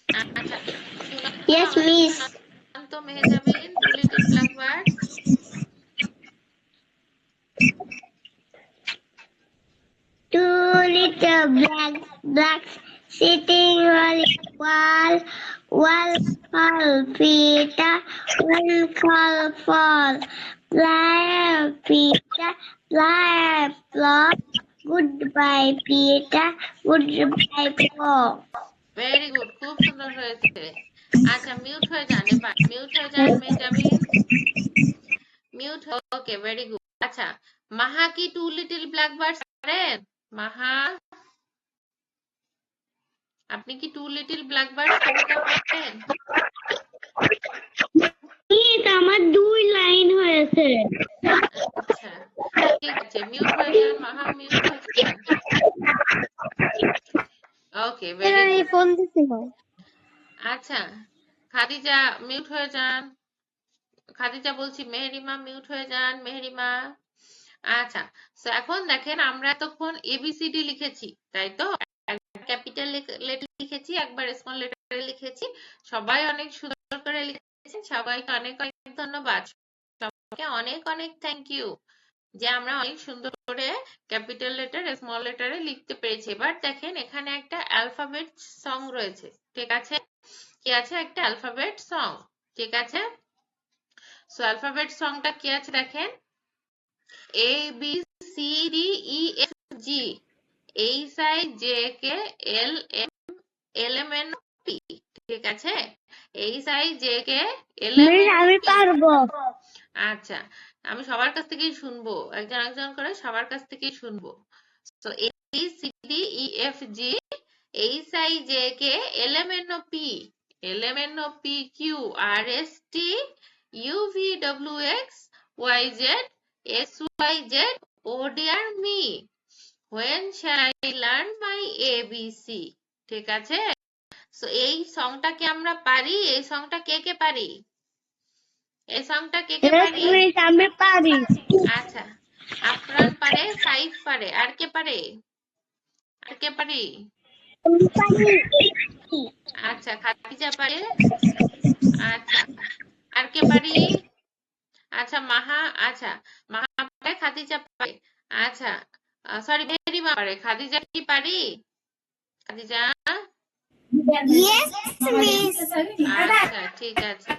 [SPEAKER 2] আচ্ছা
[SPEAKER 1] Yes, miss.
[SPEAKER 2] তো Mehjabin, two little blackbirds.
[SPEAKER 1] Two little blacks sitting on a wall. One called Peter, one called Paul. Fly, Peter, fly, Paul. Goodbye, Peter. Goodbye, Paul.
[SPEAKER 2] Very good, খুব সুন্দর হয়েছে। আচ্ছা mute হয়ে যান, এবার মিউট হয়ে যান মেহজাবিন, মিউট। ওকে, ভেরি গুড। আচ্ছা মাহা কি টু লিটল ব্ল্যাকবার্ডস পারেন? মাহা, আপনি কি টু লিটল ব্ল্যাকবার্ডস কবিতা পারেন?
[SPEAKER 1] আমার 2 লাইন হয়েছে।
[SPEAKER 2] আচ্ছা ঠিক আছে, মিউট হয়ে যান মাহা, মিউট হয়ে যান। ওকে, ভেরি গুড।
[SPEAKER 1] ফোন দিছি।
[SPEAKER 2] আচ্ছা খাদিজা মিউট হয়ে যান, খাদিজা বলছি, মেহেরিমা মিউট হয়ে যান, মেহেরিমা। আচ্ছা এখন দেখেন, আমরা এতক্ষণ এবিসিডি লিখেছি, তাই তো? ক্যাপিটাল লেটার লিখেছি, একবার স্মল লেটারে লিখেছি। সবাই অনেক সুন্দর করে লিখেছেন, সবাইকে অনেক অনেক ধন্যবাদ, সবাইকে অনেক অনেক থ্যাংক ইউ যে আমরা অনেক সুন্দর করে ক্যাপিটাল লেটার স্মল লেটারে লিখতে পেরেছি। এবার দেখেন এখানে একটা অ্যালফাবেট সং রয়েছে, ঠিক আছে? কি আছে? একটা অ্যালফাবেট সং, ঠিক আছে? সো অ্যালফাবেট সংটা কি আছে দেখেন, A B C D E F G, H I J K L M N P, ঠিক আছে? H I J K L M
[SPEAKER 1] miss
[SPEAKER 2] N
[SPEAKER 1] আমি
[SPEAKER 2] পি।
[SPEAKER 1] পারবো।
[SPEAKER 2] আচ্ছা, আমি সবার কাছ থেকেই শুনবো, একজন একজন করে সবার কাছ থেকেই শুনবো। তো A B C D E F G H I J K L M N O P Q R S T U V W X Y Z X Y Z O dear me. When shall I learn my ABC? ঠিক আছে? So এই সংটাকে আমরা পারি, এই সংটা কে কে পারি? এই সংটা কে কে
[SPEAKER 1] yes
[SPEAKER 2] পারি?
[SPEAKER 1] Miss আমি পারি।
[SPEAKER 2] আচ্ছা, আফরান পারে, সাইফ পারে, আর কে পারে? আর কে পারি?
[SPEAKER 1] আমি পারি।
[SPEAKER 2] আচ্ছা, খাদিজা পারে। আচ্ছা, আর কে পারি? আচ্ছা, মাহা। আচ্ছা, মাহা পারে, খাদিজা পারে। আচ্ছা, সরি, মেহেরিমা পারে। খাদিজা কি পারি? খাদিজা?
[SPEAKER 1] Yes miss.
[SPEAKER 2] আচ্ছা, ঠিক আছে।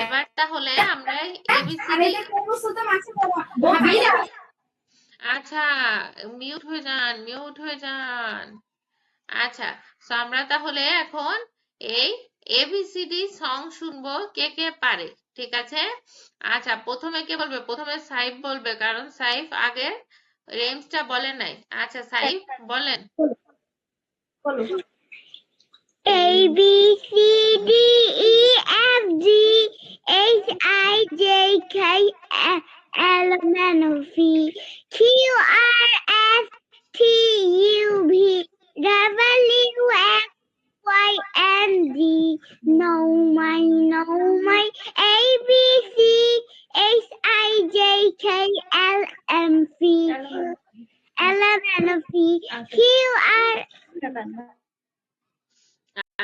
[SPEAKER 2] এবার তাহলে আমরা এবিসিডি। আচ্ছা, মিউট হয়ে যান, মিউট হয়ে যান। আচ্ছা, তো আমরা তাহলে এখন এই এবিসিডি সং শুনবো, কে কে পারে, ঠিক আছে? আচ্ছা, প্রথমে কে বলবে? প্রথমে সাইফ বলবে, কারণ সাইফ আগে রেঞ্জটা বলে নাই। আচ্ছা, সাইফ বলেন।
[SPEAKER 1] A B C D E F G H I J K L M N O P Q R S T U V W X Y and Z. Know my A B C H I J K L M P L M N O P Q R.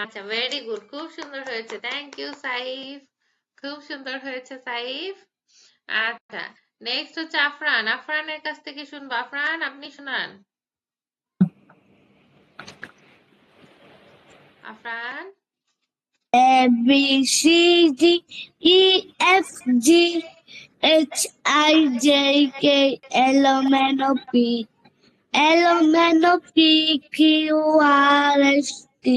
[SPEAKER 2] আচ্ছা, very good, খুব সুন্দর হয়েছে। Thank you Saif, খুব সুন্দর হয়েছে সাইফ। আচ্ছা, next হচ্ছে আফরান। আফরানের কাছ থেকে শুনবো। আফরান, আপনি শোনান। Afran.
[SPEAKER 1] A B C D E F G H I J K L M N O P L M N O P Q R S T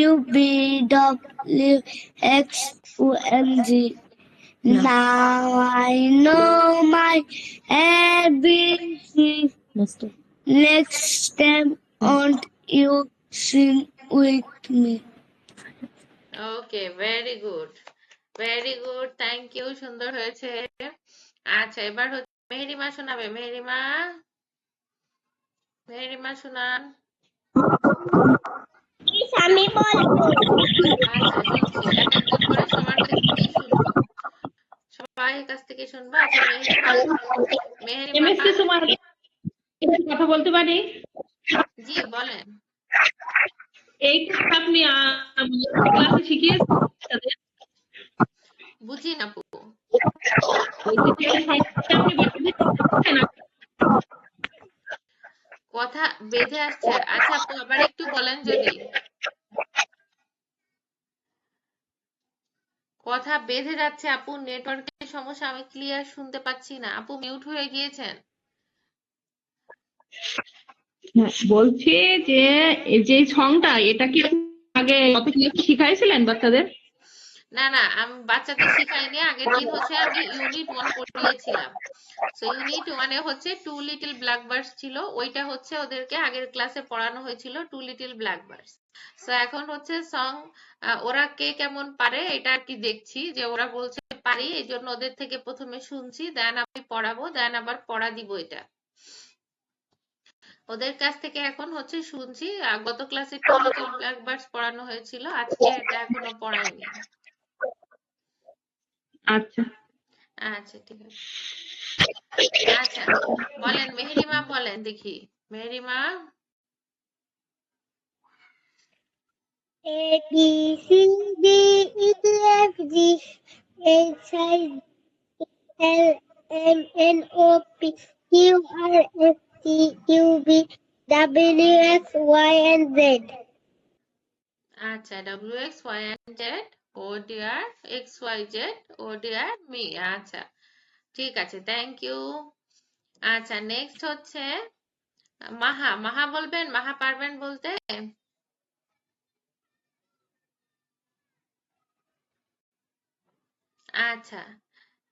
[SPEAKER 1] U V W X Y and Z. Now I know my ABC. Next time on you sing with me.
[SPEAKER 2] Okay, very good, very good, thank you, সুন্দর হয়েছে। আচ্ছা, এবার হচ্ছে মেহেরিমা শোনাবে। মেহেরিমা, মেহেরিমা শোনান।
[SPEAKER 1] আমি বলবো।
[SPEAKER 2] আচ্ছা, শুনছি, এক একজন করে সবার কাছ থেকেই শুনবো, সবাই কাছ থেকে শুনবো। আচ্ছা, মেহেরিমা, মেহেরিমা।
[SPEAKER 4] এমএসকে তোমার কথা বলতে পারি?
[SPEAKER 2] জি, বলেন।
[SPEAKER 4] এই আপনি ক্লাসে শিখিয়েছেন বাচ্চাদের?
[SPEAKER 2] বুঝি না আপু।
[SPEAKER 4] আপনি বাচ্চাদের শিখিয়েছেন?
[SPEAKER 2] কথা বেঁধে আসছে। আচ্ছা আপু, আবার একটু বলেন যদি। কথা বেঁধে যাচ্ছে আপু, নেটওয়ার্কের সমস্যা, আমি ক্লিয়ার শুনতে পাচ্ছি না। আপু মিউট হয়ে গিয়েছেন।
[SPEAKER 4] বলছি যে এই যে সংটা, এটা কি আগে শিখাইছিলেন বাচ্চাদের?
[SPEAKER 2] না না, আমি বাচ্চাদের শিখাইনি। আগের দিন হচ্ছে আমি ইউনিট 1 পড়িয়েছিলাম। সো ইউনিট 1 হচ্ছে টু লিটল ব্ল্যাক বার্ডস ছিল, ওইটা হচ্ছে ওদেরকে আগের ক্লাসে পড়ানো হয়েছিল, two little black birds. So এখন হচ্ছে সং, ওরা কে কেমন পারে এটা আর কি দেখছি, যে ওরা বলছে পারি, এই জন্য ওদের থেকে প্রথমে শুনছি, দেন আমি পড়াবো, দেন আবার পড়া দিব। এটা ওদের কাছ থেকে এখন হচ্ছে শুনছি। গত ক্লাসে টু লিটল ব্ল্যাক বার্ডস পড়ানো হয়েছিল, আজকে এটা এখনো পড়ায়নি।
[SPEAKER 4] আচ্ছা,
[SPEAKER 2] আচ্ছা, ঠিক আছে। আচ্ছা, বলেন মেহেরিমা, বলেন দেখি। Meherima.
[SPEAKER 1] A B C D E F G H I L M N O P Q R S T U V W X Y and Z.
[SPEAKER 2] আচ্ছা, W X Y and Z oh dear X Y Z oh dear me. আচ্ছা, ঠিক আছে, thank you. আচ্ছা, next হচ্ছে মাহা, মাহা বলবেন? মাহা পারবেন বলতে? আচ্ছা,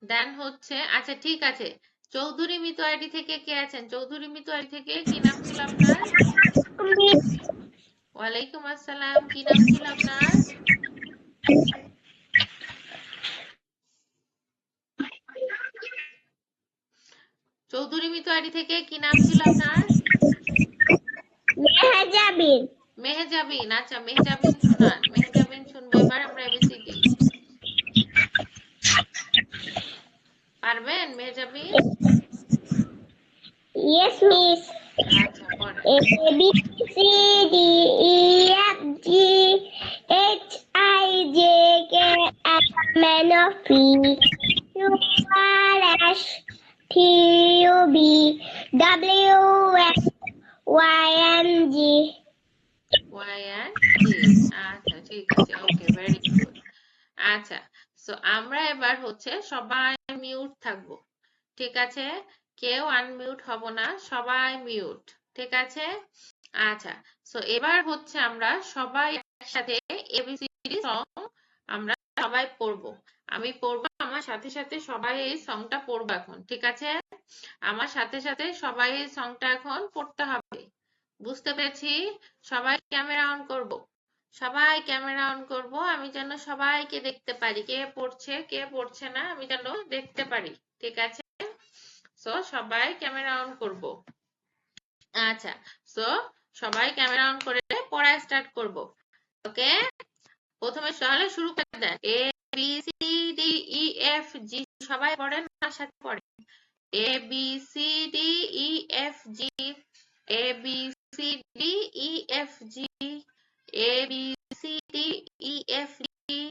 [SPEAKER 2] দেন হচ্ছে, আচ্ছা ঠিক আছে, চৌধুরী মিতু আইডি থেকে কে আছেন? চৌধুরী মিতু আইডি থেকে কি নাম ছিল আপনার? ওয়ালাইকুম আসসালাম, কি নাম ছিল আপনার? চৌধুরী মিতু আইডি থেকে কি নাম ছিল আপনার?
[SPEAKER 1] মেহেজাবিন।
[SPEAKER 2] মেহেজাবিন। আচ্ছা, মেহেজাবিন শোনান, মেহেজাবিন শুনবো এবার আমরা এবিসিডি। পারবেন মেহেজাবিন?
[SPEAKER 1] Yes, miss.
[SPEAKER 2] আচ্ছা, পড়েন।
[SPEAKER 1] A B C D E F G H I J K L M N O P Q R S T U V W X Y and Z.
[SPEAKER 2] Y and G। আচ্ছা ঠিক আছে, ওকে, very good. আচ্ছা, so আমরা এবার হচ্ছে সবাই mute থাকবো, ঠিক আছে? কেউ আনমিউট হব না, সবাই মিউট, ঠিক আছে? আচ্ছা, সো এবার হচ্ছে আমরা সবাই একসাথে এবিসিডি সং আমরা সবাই পড়বো। আমি পড়বো, আমার সাথে সাথে সবাই এই সংটা পড়বো এখন, ঠিক আছে? আমার সাথে সাথে সবাই এই সংটা এখন পড়তে হবে, বুঝতে পেরেছি? সবাই ক্যামেরা অন করব, সবাই ক্যামেরা অন করব, আমি যেন সবাইকে দেখতে পারি, কে পড়ছে কে পড়ছে না আমি যেন দেখতে পারি, ঠিক আছে? সো সবাই ক্যামেরা অন করব। আচ্ছা, সো সবাই ক্যামেরা অন করে পড়া স্টার্ট করব, ওকে? প্রথমে তাহলে শুরু করে দেন। A B C D E F G, সবাই পড়েন, আমার সাথে পড়েন। A B C D E F G, A B C D E F G, A B C D E F G,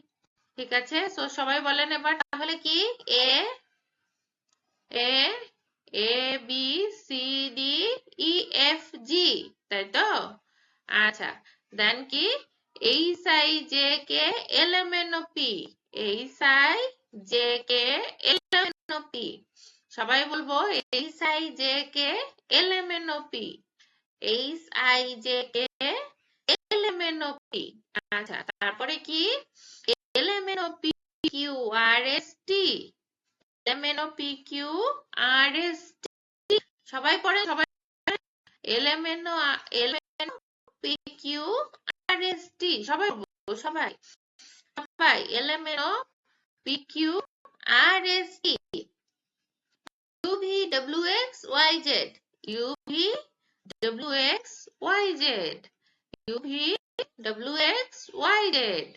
[SPEAKER 2] ঠিক আছে? সো সবাই বলেন এবার তাহলে কি? A A A B C D E F G, তাই তো? আচ্ছা, দেন কি? H I J K L M N O P, H I J K L M N O P, সবাই বলবো H I J K L M N O P, H I J K L M N O P. আচ্ছা, তারপরে কি? L M N O P Q R S T, L M N O P Q R S T, সবাই পড়ে, সবাই L M N O P Q R S T, সবাই বলবো, সবাই সবাই L M N O P Q R S T, U V W X Y Z, U V W X Y Z, U V W X Y Z,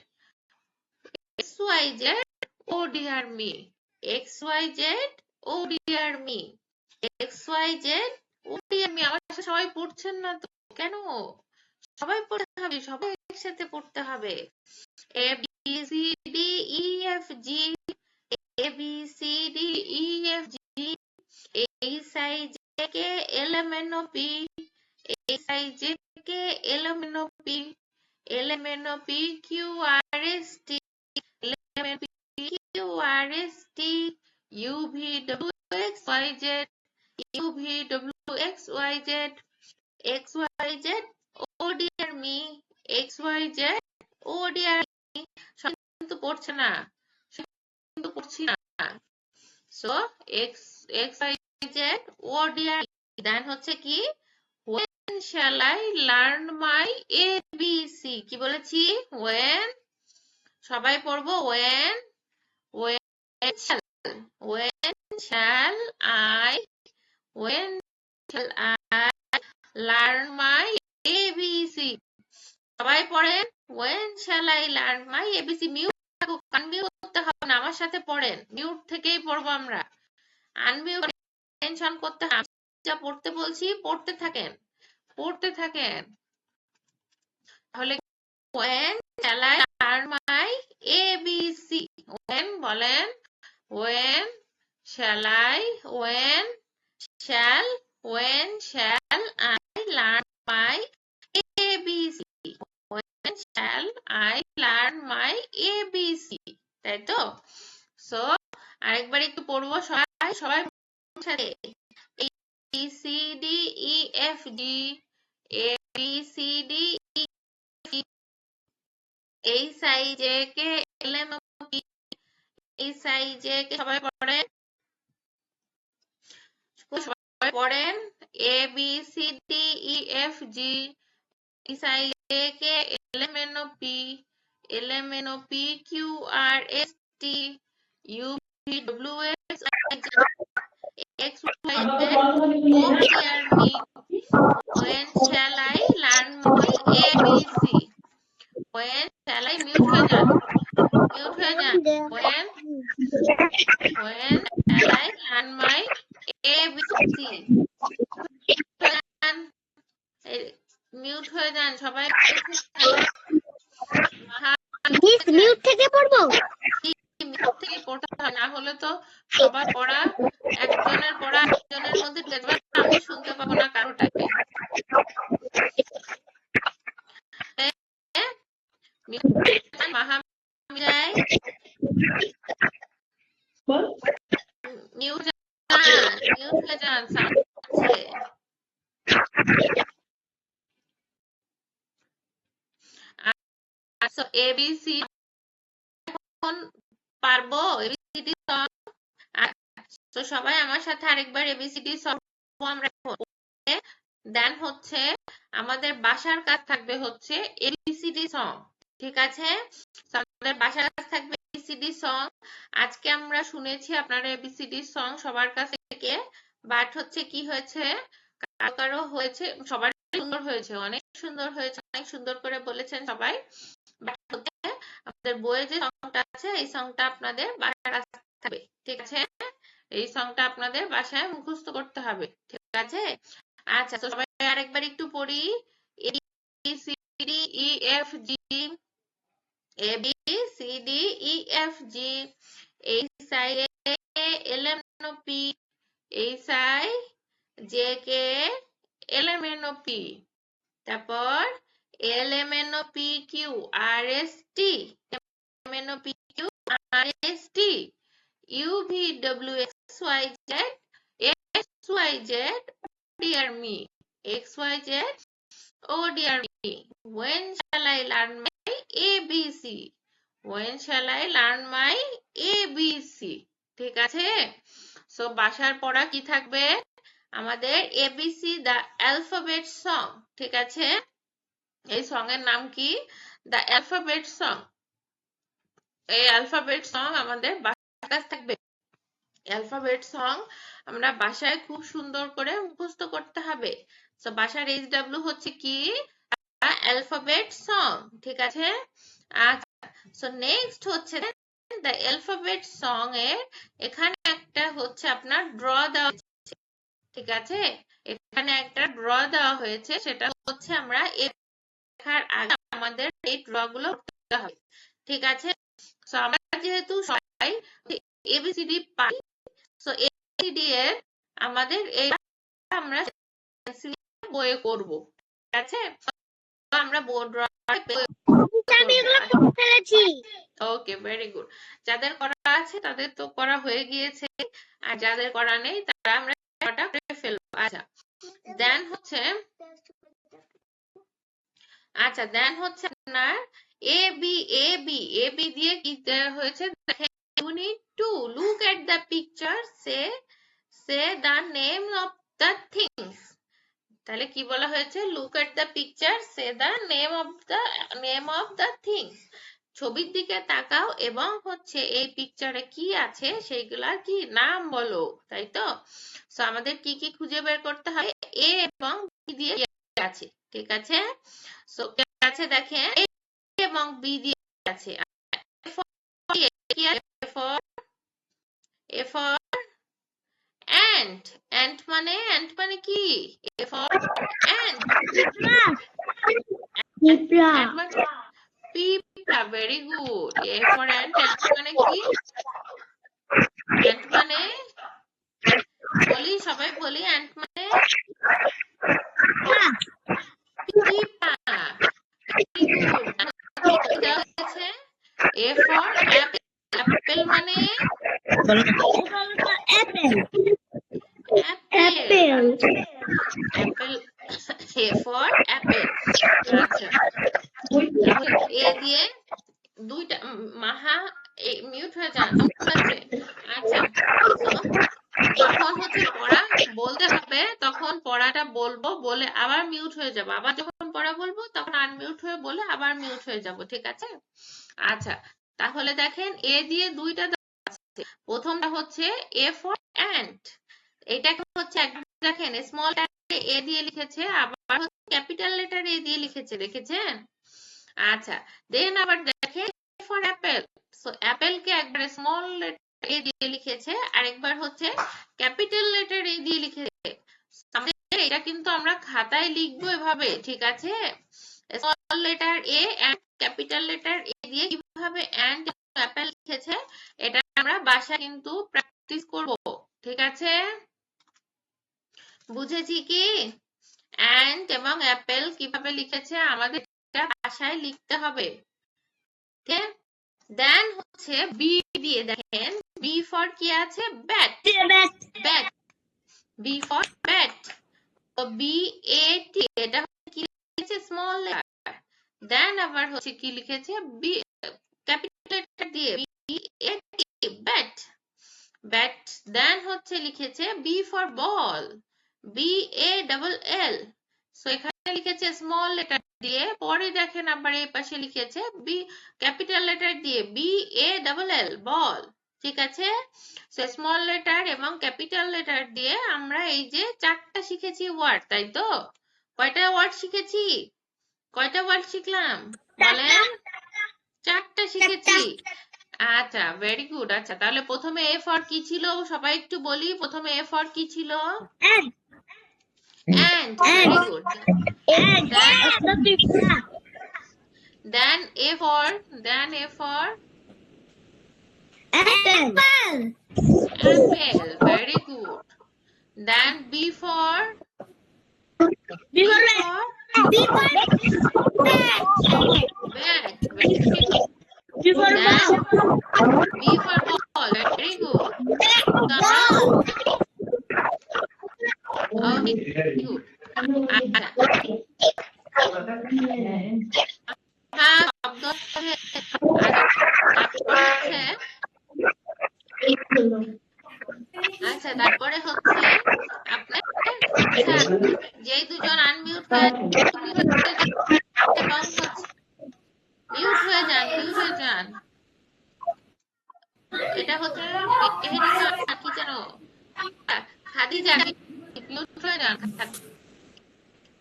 [SPEAKER 2] X Y Z O dear me, X Y Z O dear me, X Y Z O dear me. আমার সাথে সবাই পড়ছেন না তো কেন? সবাই পড়তে হবে, সবাই একসাথে পড়তে হবে। A B C D E F G, A B C D E F G, H I J K L M N O P, H I J K L M N O P, L M N O P Q R S T, L M N O P Q R S T, U V W X Y Z, U V W X Y Z, X Y Z O dear me, X Y Z O dear me. সবাই কিন্তু পড়ছে না, কিন্তু পড়ছি না। So X X Y Z O dear me, then হচ্ছে কি? when shall I learn my ABC? কি বলেছি? when, সবাই পড়বো when, when shall, when shall I, when shall I learn my ABC? সবাই পড়েন when shall I learn my ABC। Mute থাকুক, unmute করতে হবে না, আমার সাথে পড়েন, মিউট থেকেই পড়বো আমরা, আনমিউট টেনশন করতে হবে না। যা পড়তে বলছি পড়তে থাকেন, পড়তে থাকেন। তাহলে when shall I learn my ABC? when বলেন, when shall I, when shall, when shall I learn my ABC? when shall I learn my ABC? তাই তো? সো আরেকবার একটু পড়বো সবাই, সবাই সাথে C D E F G, A B C D E H I J K L M O P, H I J K সবাই পড়েন, সবাই পড়েন, A B C D E F G, H I J K L M N O P, L M N O P Q R S T U V W X I J X, Y, Z, O, P, R, me. When shall I learn my ABC? When shall I mute হয়ে যান? Mute হয়ে যান. When shall I learn my ABC? Mute হয়ে যান সবাই.
[SPEAKER 1] Mute থেকে পড়বো?
[SPEAKER 2] Mute থেকে পড়তে হয়, না হলে তো সবার পড়া একজনের পড়া একজনের মধ্যে আমি শুনতে পাবো না কারোটাকে। ABC এখন পারবো ABCD সং? তো সবাই আমার সাথে আরেকবার ABCD সং আমরা দেন হচ্ছে আমাদের বাসার কাজ থাকবে হচ্ছে ABCD সং, ঠিক আছে? আমাদের বাসার কাজ থাকবে ABCD সং। আজকে আমরা শুনেছি আপনারা ABCD সং সবার কাছ থেকে, বাট হচ্ছে কি হয়েছে কারো হয়েছে, সবার সুন্দর হয়েছে, অনেক সুন্দর হয়েছে, অনেক সুন্দর করে বলেছেন সবাই, বাট হচ্ছে আমাদের বইয়ে যে সংটা আছে এই সংটা আপনাদের বাসায় কাছে থাকবে, ঠিক আছে? এই সংটা আপনাদের বাসায় মুখস্থ করতে হবে, ঠিক আছে? আচ্ছা, তো সবাই আরেকবার একটু পড়ি। A B C D E F G, A B C D E F G, H I L M N O P, H I J K L M N O P, তারপর L M N O P Q R S T, M N O P Q R S T, U V W X Y Z, X Y Z, dear me, XYZ, oh dear me, when shall I learn my ABC? When shall I learn my ABC? ঠিক আছে? So বাসার পড়া কি থাকবে? আমাদের ABC the alphabet song, ঠিক আছে? এই সং এর নাম কি? The alphabet song. এই alphabet song আমাদের বাসার কাছে থাকবে। অ্যালফাবেট সং আমরা বাসায় খুব সুন্দর করে মুখস্থ করতে হবে। সো বাসার HW হচ্ছে কি? অ্যালফাবেট সং, ঠিক আছে? আচ্ছা, সো নেক্সট হচ্ছে দ্য অ্যালফাবেট সং এর এখানে একটা হচ্ছে আপনার ড্র দেওয়া হয়েছে, ঠিক আছে? এখানে একটা ড্র দেওয়া হয়েছে, সেটা হচ্ছে আমরা লেখার আগে আমাদের এই ড্র গুলো করতে হবে, ঠিক আছে? সো আমরা যেহেতু সবাই ABCD পাই, সো ABCD এর আমাদের এই আমরা বইয়ে করব, ঠিক আছে? আমরা বোর্ড
[SPEAKER 1] ফেলেছি।
[SPEAKER 2] ওকে, ভেরি গুড। যাদের করা আছে তাদের তো করা হয়ে গিয়েছে, আর যাদের করা নেই তারা আমরা করাটা করে ফেলবো। আচ্ছা, দেন হচ্ছে আপনার এ বি দিয়ে কি দেওয়া হয়েছে দেখেন। You need to look at the picture, say the name of the things. তাহলে কি বলা হয়েছে? look at the picture, say the name of the things. ছবির দিকে তাকাও এবং হচ্ছে এই পিকচারে কি আছে সেইগুলার কি নাম বলো, তাই তো? সো আমাদের কি কি খুঁজে বের করতে হবে? এ এবং বি দিয়ে আছে, ঠিক আছে? সো আছে দেখেন এ এবং বি দিয়ে আছে। A for ant, ant মানে কি? A for ant, পিঁপড়া, very good. A for ant, ant মানে কি? ant মানে বলি, সবাই বলি, ant মানে পিঁপড়া, very good. দেওয়া হয়েছে A for apple, apple মানে
[SPEAKER 1] Apple,
[SPEAKER 2] Apple.
[SPEAKER 1] apple,
[SPEAKER 2] Apple, A for Apple. আচ্ছা, তাহলে এ দিয়ে দুইটা মাহা মিউট হয়ে যান, ঠিক আছে? আচ্ছা, তো যখন হচ্ছে পড়া বলতে হবে তখন পড়াটা বলবো, বলে আবার মিউট হয়ে যাব, আবার যখন পড়া বলবো তখন আনমিউট হয়ে বলে আবার মিউট হয়ে যাব, ঠিক আছে? আচ্ছা, তাহলে দেখেন এ দিয়ে দুইটা আছে। প্রথমটা হচ্ছে এ ফর অ্যান্ট, এটা হচ্ছে একদম দেখেন স্মল এ দিয়ে লিখেছে, আবার ক্যাপিটাল লেটার এ দিয়ে লিখেছে, দেখেছেন? আচ্ছা, দেন আবার দেখেন ফর অ্যাপেল, সো অ্যাপেল কে একবার স্মল লেটার এ দিয়ে লিখেছে, আরেকবার হচ্ছে ক্যাপিটাল লেটার এ দিয়ে লিখেছে। এটা কিন্তু আমরা খাতায় লিখবো এভাবে, ঠিক আছে? Small letter A and capital letter A দিয়ে কিভাবে এন্ড অ্যাপেল লিখেছে এটা আমরা বাসায় কিন্তু প্র্যাকটিস করব, ঠিক আছে? বুঝেছি কি? এন্ড এবং অ্যাপেল কিভাবে লিখেছে আমাদের এটা বাসায় লিখতে হবে, ঠিক আছে? দেন হচ্ছে বি দিয়ে দেখেন, বি ফর কি আছে? Bat, bat, B for bat. তো বি এ টি, এটা কি লিখেছে? Small letter. দেন আবার হচ্ছে কি লিখেছে? বি ক্যাপিটাল লেটার দিয়ে B A T, bat, bat. Then হচ্ছে লিখেছে B for ball, B A double L. So এখানে লিখেছে স্মল লেটার দিয়ে, পরে দেখেন আবার এই পাশে লিখেছে বি ক্যাপিটাল লেটার দিয়ে বি এ ডাবল এল, বল, ঠিক আছে? সো স্মল লেটার এবং ক্যাপিটাল লেটার দিয়ে আমরা এই যে চারটা শিখেছি ওয়ার্ড, তাই তো? কয়টা ওয়ার্ড শিখেছি? কয়টা ওয়ার্ড শিখলাম বলেন? চারটা শিখেছি। আচ্ছা, ভেরি গুড। আচ্ছা, তাহলে প্রথমে এ ফর কি ছিল সবাই একটু বলি, প্রথমে এ ফর কি ছিল? And, very good. Then A for, then A for
[SPEAKER 1] apple,
[SPEAKER 2] apple, very good. Then B for, B for bat, very good. Then B for ball, very good. Okay, good. আচ্ছা, হ্যাঁ শব্দ আচ্ছা, তারপরে হচ্ছে আপনার যেই দুজন আনমিউট হয়ে মিউট হয়ে যান, মিউট হয়ে যান। এটা হচ্ছে কি যেন খাদিজা, মিউট হয়ে যান,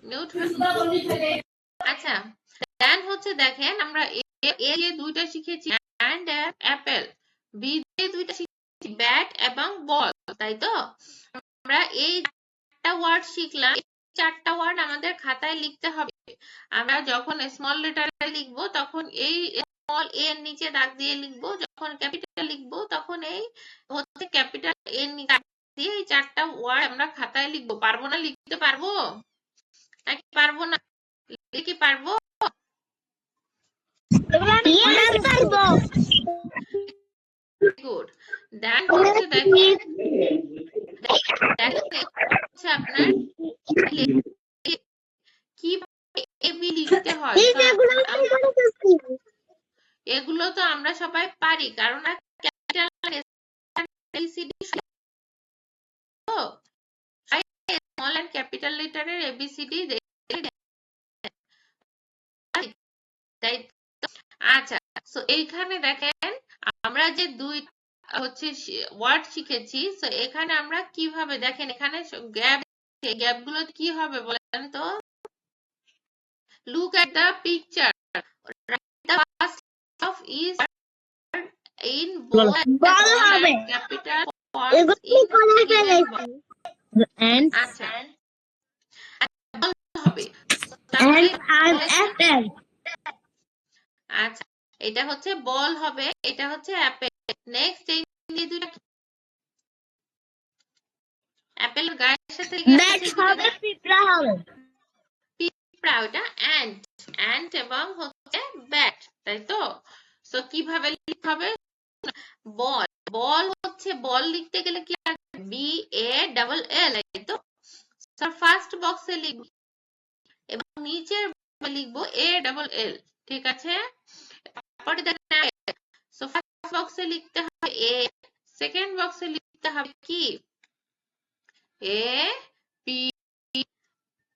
[SPEAKER 2] মিউট হয়ে। আচ্ছা, দেন হচ্ছে দেখেন আমরা এ দিয়ে দুইটা শিখেছি এন্ড অ্যাপেল, বি দিয়ে দুইটা শিখেছি ব্যাট এবং বল, তাই তো? আমরা এই চারটা ওয়ার্ড শিখলাম, চারটা ওয়ার্ড আমাদের খাতায় লিখতে হবে। আমরা যখন স্মল লেটারে লিখবো তখন এই স্মল এ এর নিচে দাগ দিয়ে লিখবো, যখন ক্যাপিটাল লিখবো তখন এই হচ্ছে ক্যাপিটাল এর নিচে দিয়ে এই চারটা ওয়ার্ড আমরা খাতায় লিখবো। পারবো না? লিখতে পারবো নাকি পারবো না? লিখতে পারবো? গুড। দেন হচ্ছে দেখেন আপনার কিভাবে এবি লিখতে হয়, এগুলো তো আমরা সবাই পারি, কারণ ক্যাপিটাল এবিসিডি তো স্মল এন্ড ক্যাপিটাল লেটারের এবিসিডি। আচ্ছা, সো এইখানে দেখেন আমরা যে দুই হচ্ছে ওয়ার্ড শিখেছি, সো এখানে আমরা কিভাবে দেখেন এখানে গ্যাপ, গ্যাপগুলো কি হবে বলেন তো? Look at the picture, the first of is in bold and capital forms in আচ্ছা হবে, আচ্ছা এটা হচ্ছে বল হবে, এটা হচ্ছে অ্যাপেল। নেক্সট এই দুটো অ্যাপেল গায়ের সাথে হবে পিঁপড়া হবে, পিঁপড়া, ওটা অ্যান্ট, অ্যান্ট এবং হচ্ছে ব্যাট, তাই তো? সো কিভাবে লিখতে হবে? বল, বল হচ্ছে বল লিখতে গেলে কি BALL, এই তো। ফার্স্ট বক্সে লিখবো এবং নিচের লিখবো ALL, ঠিক আছে। তারপরে দেখেন সো ফার্স্ট বক্সে লিখতে হবে A, সেকেন্ড বক্সে লিখতে হবে কি A P,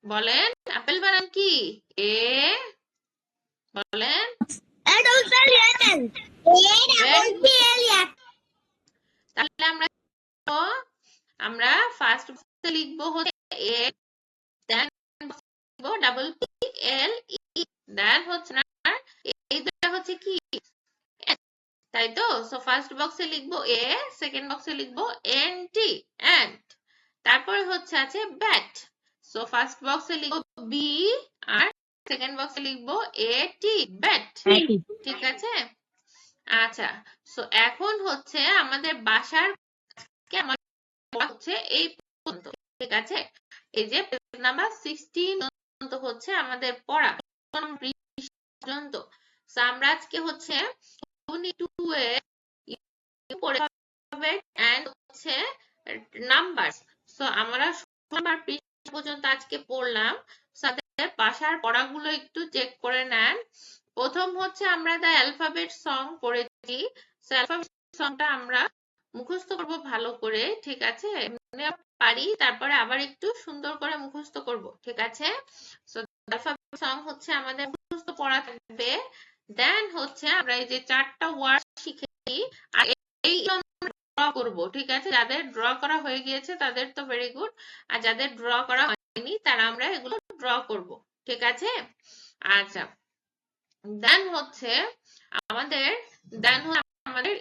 [SPEAKER 2] বলেন আপেল বানান কি A, বলেন তাহলে আমরা ফার্স্ট বক্সে লিখবো হচ্ছে A, দেন লিখবো PLE, দেন হচ্ছে না এই দুটো হচ্ছে কি তাই তো। সো ফার্স্ট বক্সে লিখবো A, সেকেন্ড বক্সে লিখবো NT, এন্ড। তারপরে হচ্ছে আছে ব্যাট। সো ফার্স্ট বক্সে লিখবো B আর সেকেন্ড বক্সে লিখবো AT, ব্যাট, ঠিক আছে। আচ্ছা, সো এখন হচ্ছে আমাদের বাসার হচ্ছে এই পর্যন্ত, ঠিক আছে। এই যে নাম্বার 16 পর্যন্ত হচ্ছে আমাদের পড়া পর্যন্ত। সো আমরা আজকে হচ্ছে ইউনিট 2 এ পড়ে হবে এন্ড হচ্ছে নাম্বার। সো আমরা নাম্বার পৃষ্ঠা পর্যন্ত আজকে পড়লাম। সাথে বাসার পড়াগুলো একটু চেক করে নেন। প্রথম হচ্ছে আমরা দ্য অ্যালফাবেট সং পড়েছি। সো অ্যালফাবেট সংটা আমরা মুখস্থ করব ভালো করে, ঠিক আছে। পারি তারপরে আবার একটু সুন্দর করে মুখস্থ করব, ঠিক আছে। সো অ্যালফাবেট সং হচ্ছে আমাদের মুখস্থ পড়া থাকবে। দেন হচ্ছে আমরা এই যে 4টা ওয়ার্ড শিখেছি আর এই ড্র করব, ঠিক আছে। যাদের ড্র করা হয়ে গিয়েছে তাদের তো ভেরি গুড, আর যাদের ড্র করা হয়নি তারা আমরা এগুলো ড্র করব, ঠিক আছে। আচ্ছা, দেন হচ্ছে আমাদের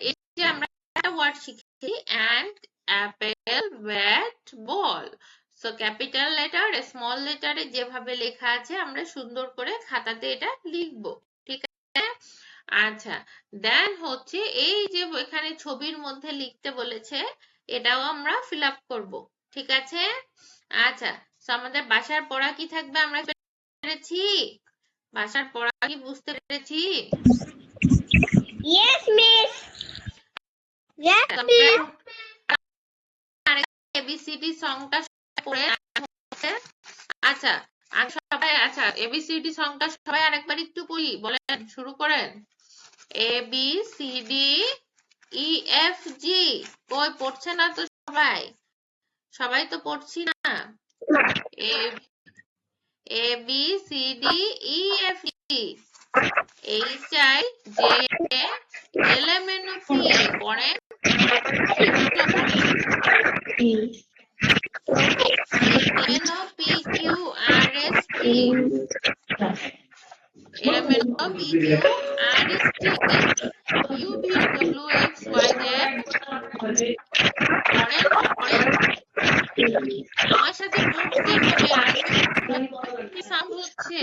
[SPEAKER 2] এই যে আমরা একটা ওয়ার্ড শিখেছি and apple, bat, ball. So capital letter, small লেটারে যেভাবে লেখা আছে আমরা সুন্দর করে খাতাতে এটা লিখবো, ঠিক আছে। আচ্ছা, দেন হচ্ছে এই যে এখানে ছবির মধ্যে লিখতে বলেছে এটাও আমরা ফিল আপ করবো, ঠিক আছে। আচ্ছা, সো আমাদের বাসার পড়া কি থাকবে আমরা পেরেছি? বাসার পড়া কি বুঝতে পেরেছি?
[SPEAKER 1] Yes, miss. Yes, miss.
[SPEAKER 2] ABCD সংটা পড়ে আচ্ছা সবাই, আচ্ছা এবিসিডি সংটা সবাই আরেকবার একটু পড়ি, বলেন, শুরু করেন। ABCD EFG, কই পড়ছে না তো সবাই তো পড়ছি না। ABCD EFG HIJKLMNOP, পড়েন NOPQRST, UVWXYZ, আমার সাথে পড়তে হবে। কি সাউন্ড হচ্ছে?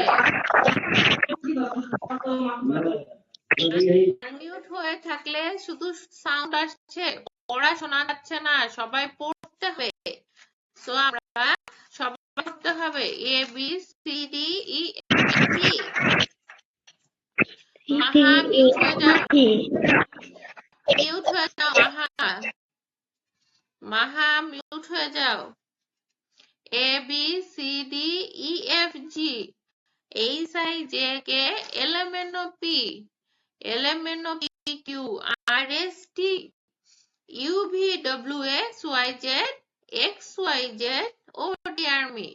[SPEAKER 2] মিউট হয়ে থাকলে শুধু সাউন্ড আসছে, পড়া শোনা যাচ্ছে না। সবাই পড়তে হবে। সো আমরা সবাই পড়তে হবে ABCD EFG। মাহা মিউট হয়ে যাও, মিউট হয়ে যাও মাহা মিউট হয়ে যাও। ABCD EFG HIJKLMNOP LMNOPQRST UVWXYZ XYZ. Oh dear me,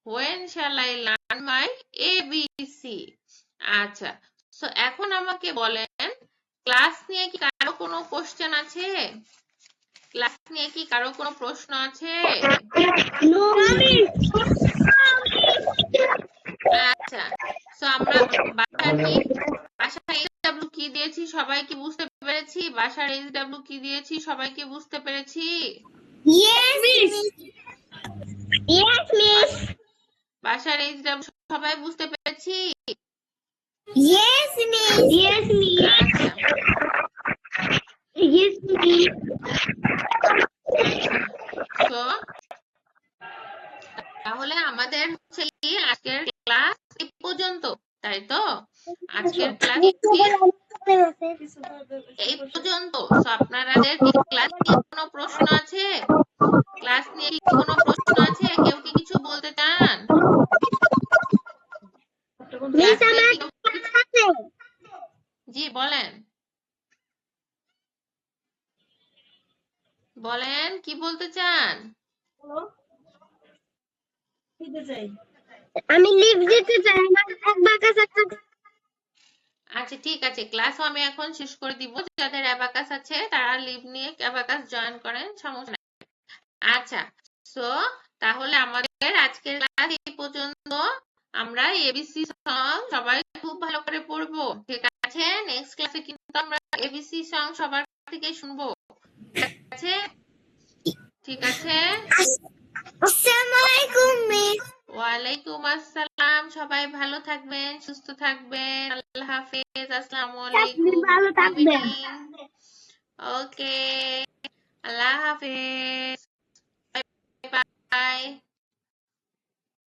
[SPEAKER 2] when shall I learn my ABC? আচ্ছা, সো এখন আমাকে বলেন, ক্লাস নিয়ে কি কারো কোনো কোশ্চেন আছে? ক্লাস নিয়ে কি কারো কোনো প্রশ্ন আছে? আচ্ছা, সো আমরা বাসার এইচডব্লিউ কি দিয়েছি সবাই কি বুঝতে পেরেছি? বাসার এইচডব্লিউ কি দিয়েছি সবাই কি বুঝতে পেরেছি?
[SPEAKER 1] Yes, miss. Yes, miss.
[SPEAKER 2] বাসার এইচডব্লিউ সবাই বুঝতে পেরেছি?
[SPEAKER 1] Yes, miss. Yes, miss.
[SPEAKER 2] আচ্ছা,
[SPEAKER 1] Yes, miss.
[SPEAKER 2] সো তাহলে আমাদের হচ্ছে কি আজকের ক্লাস এই পর্যন্ত, তাই তো? আজকের ক্লাস এই পর্যন্ত। সো আপনাদের কি ক্লাস কোনো প্রশ্ন আছে? বলেন কি বলতে চান?
[SPEAKER 1] আমি লিভ দিতে চাই, আমার অ্যাবাকাস একটা।
[SPEAKER 2] আচ্ছা ঠিক আছে, ক্লাসও আমি এখন শেষ করে দিব। যাদের অ্যাবাকাস আছে তারা লিভ নিয়ে অ্যাবাকাস জয়েন করেন, সমস্যা নাই। আচ্ছা, সো তাহলে আমাদের আজকের ক্লাস এই পর্যন্ত। আমরা এবিসি সং সবাই খুব ভালো করে পড়বো, ঠিক আছে? নেক্সট ক্লাসে কিন্তু আমরা এবিসি সং সবার থেকে শুনবো, ঠিক আছে? ঠিক আছে,
[SPEAKER 1] আসসালামু আলাইকুম মিস।
[SPEAKER 2] ওয়ালাইকুম আসসালাম। সবাই ভালো থাকবেন, সুস্থ থাকবেন। আল্লাহ হাফেজ, আসসালামু
[SPEAKER 1] আপনি
[SPEAKER 2] আলাইকুম,
[SPEAKER 1] ভালো
[SPEAKER 2] গুড
[SPEAKER 1] থাকবেন।
[SPEAKER 2] ইভিনিং। ওকে, আল্লাহ হাফেজ, বাই বাই।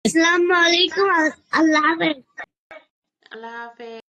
[SPEAKER 1] আসসালামু আলাইকুম, আল্লাহ হাফেজ।
[SPEAKER 2] আল্লাহ হাফেজ।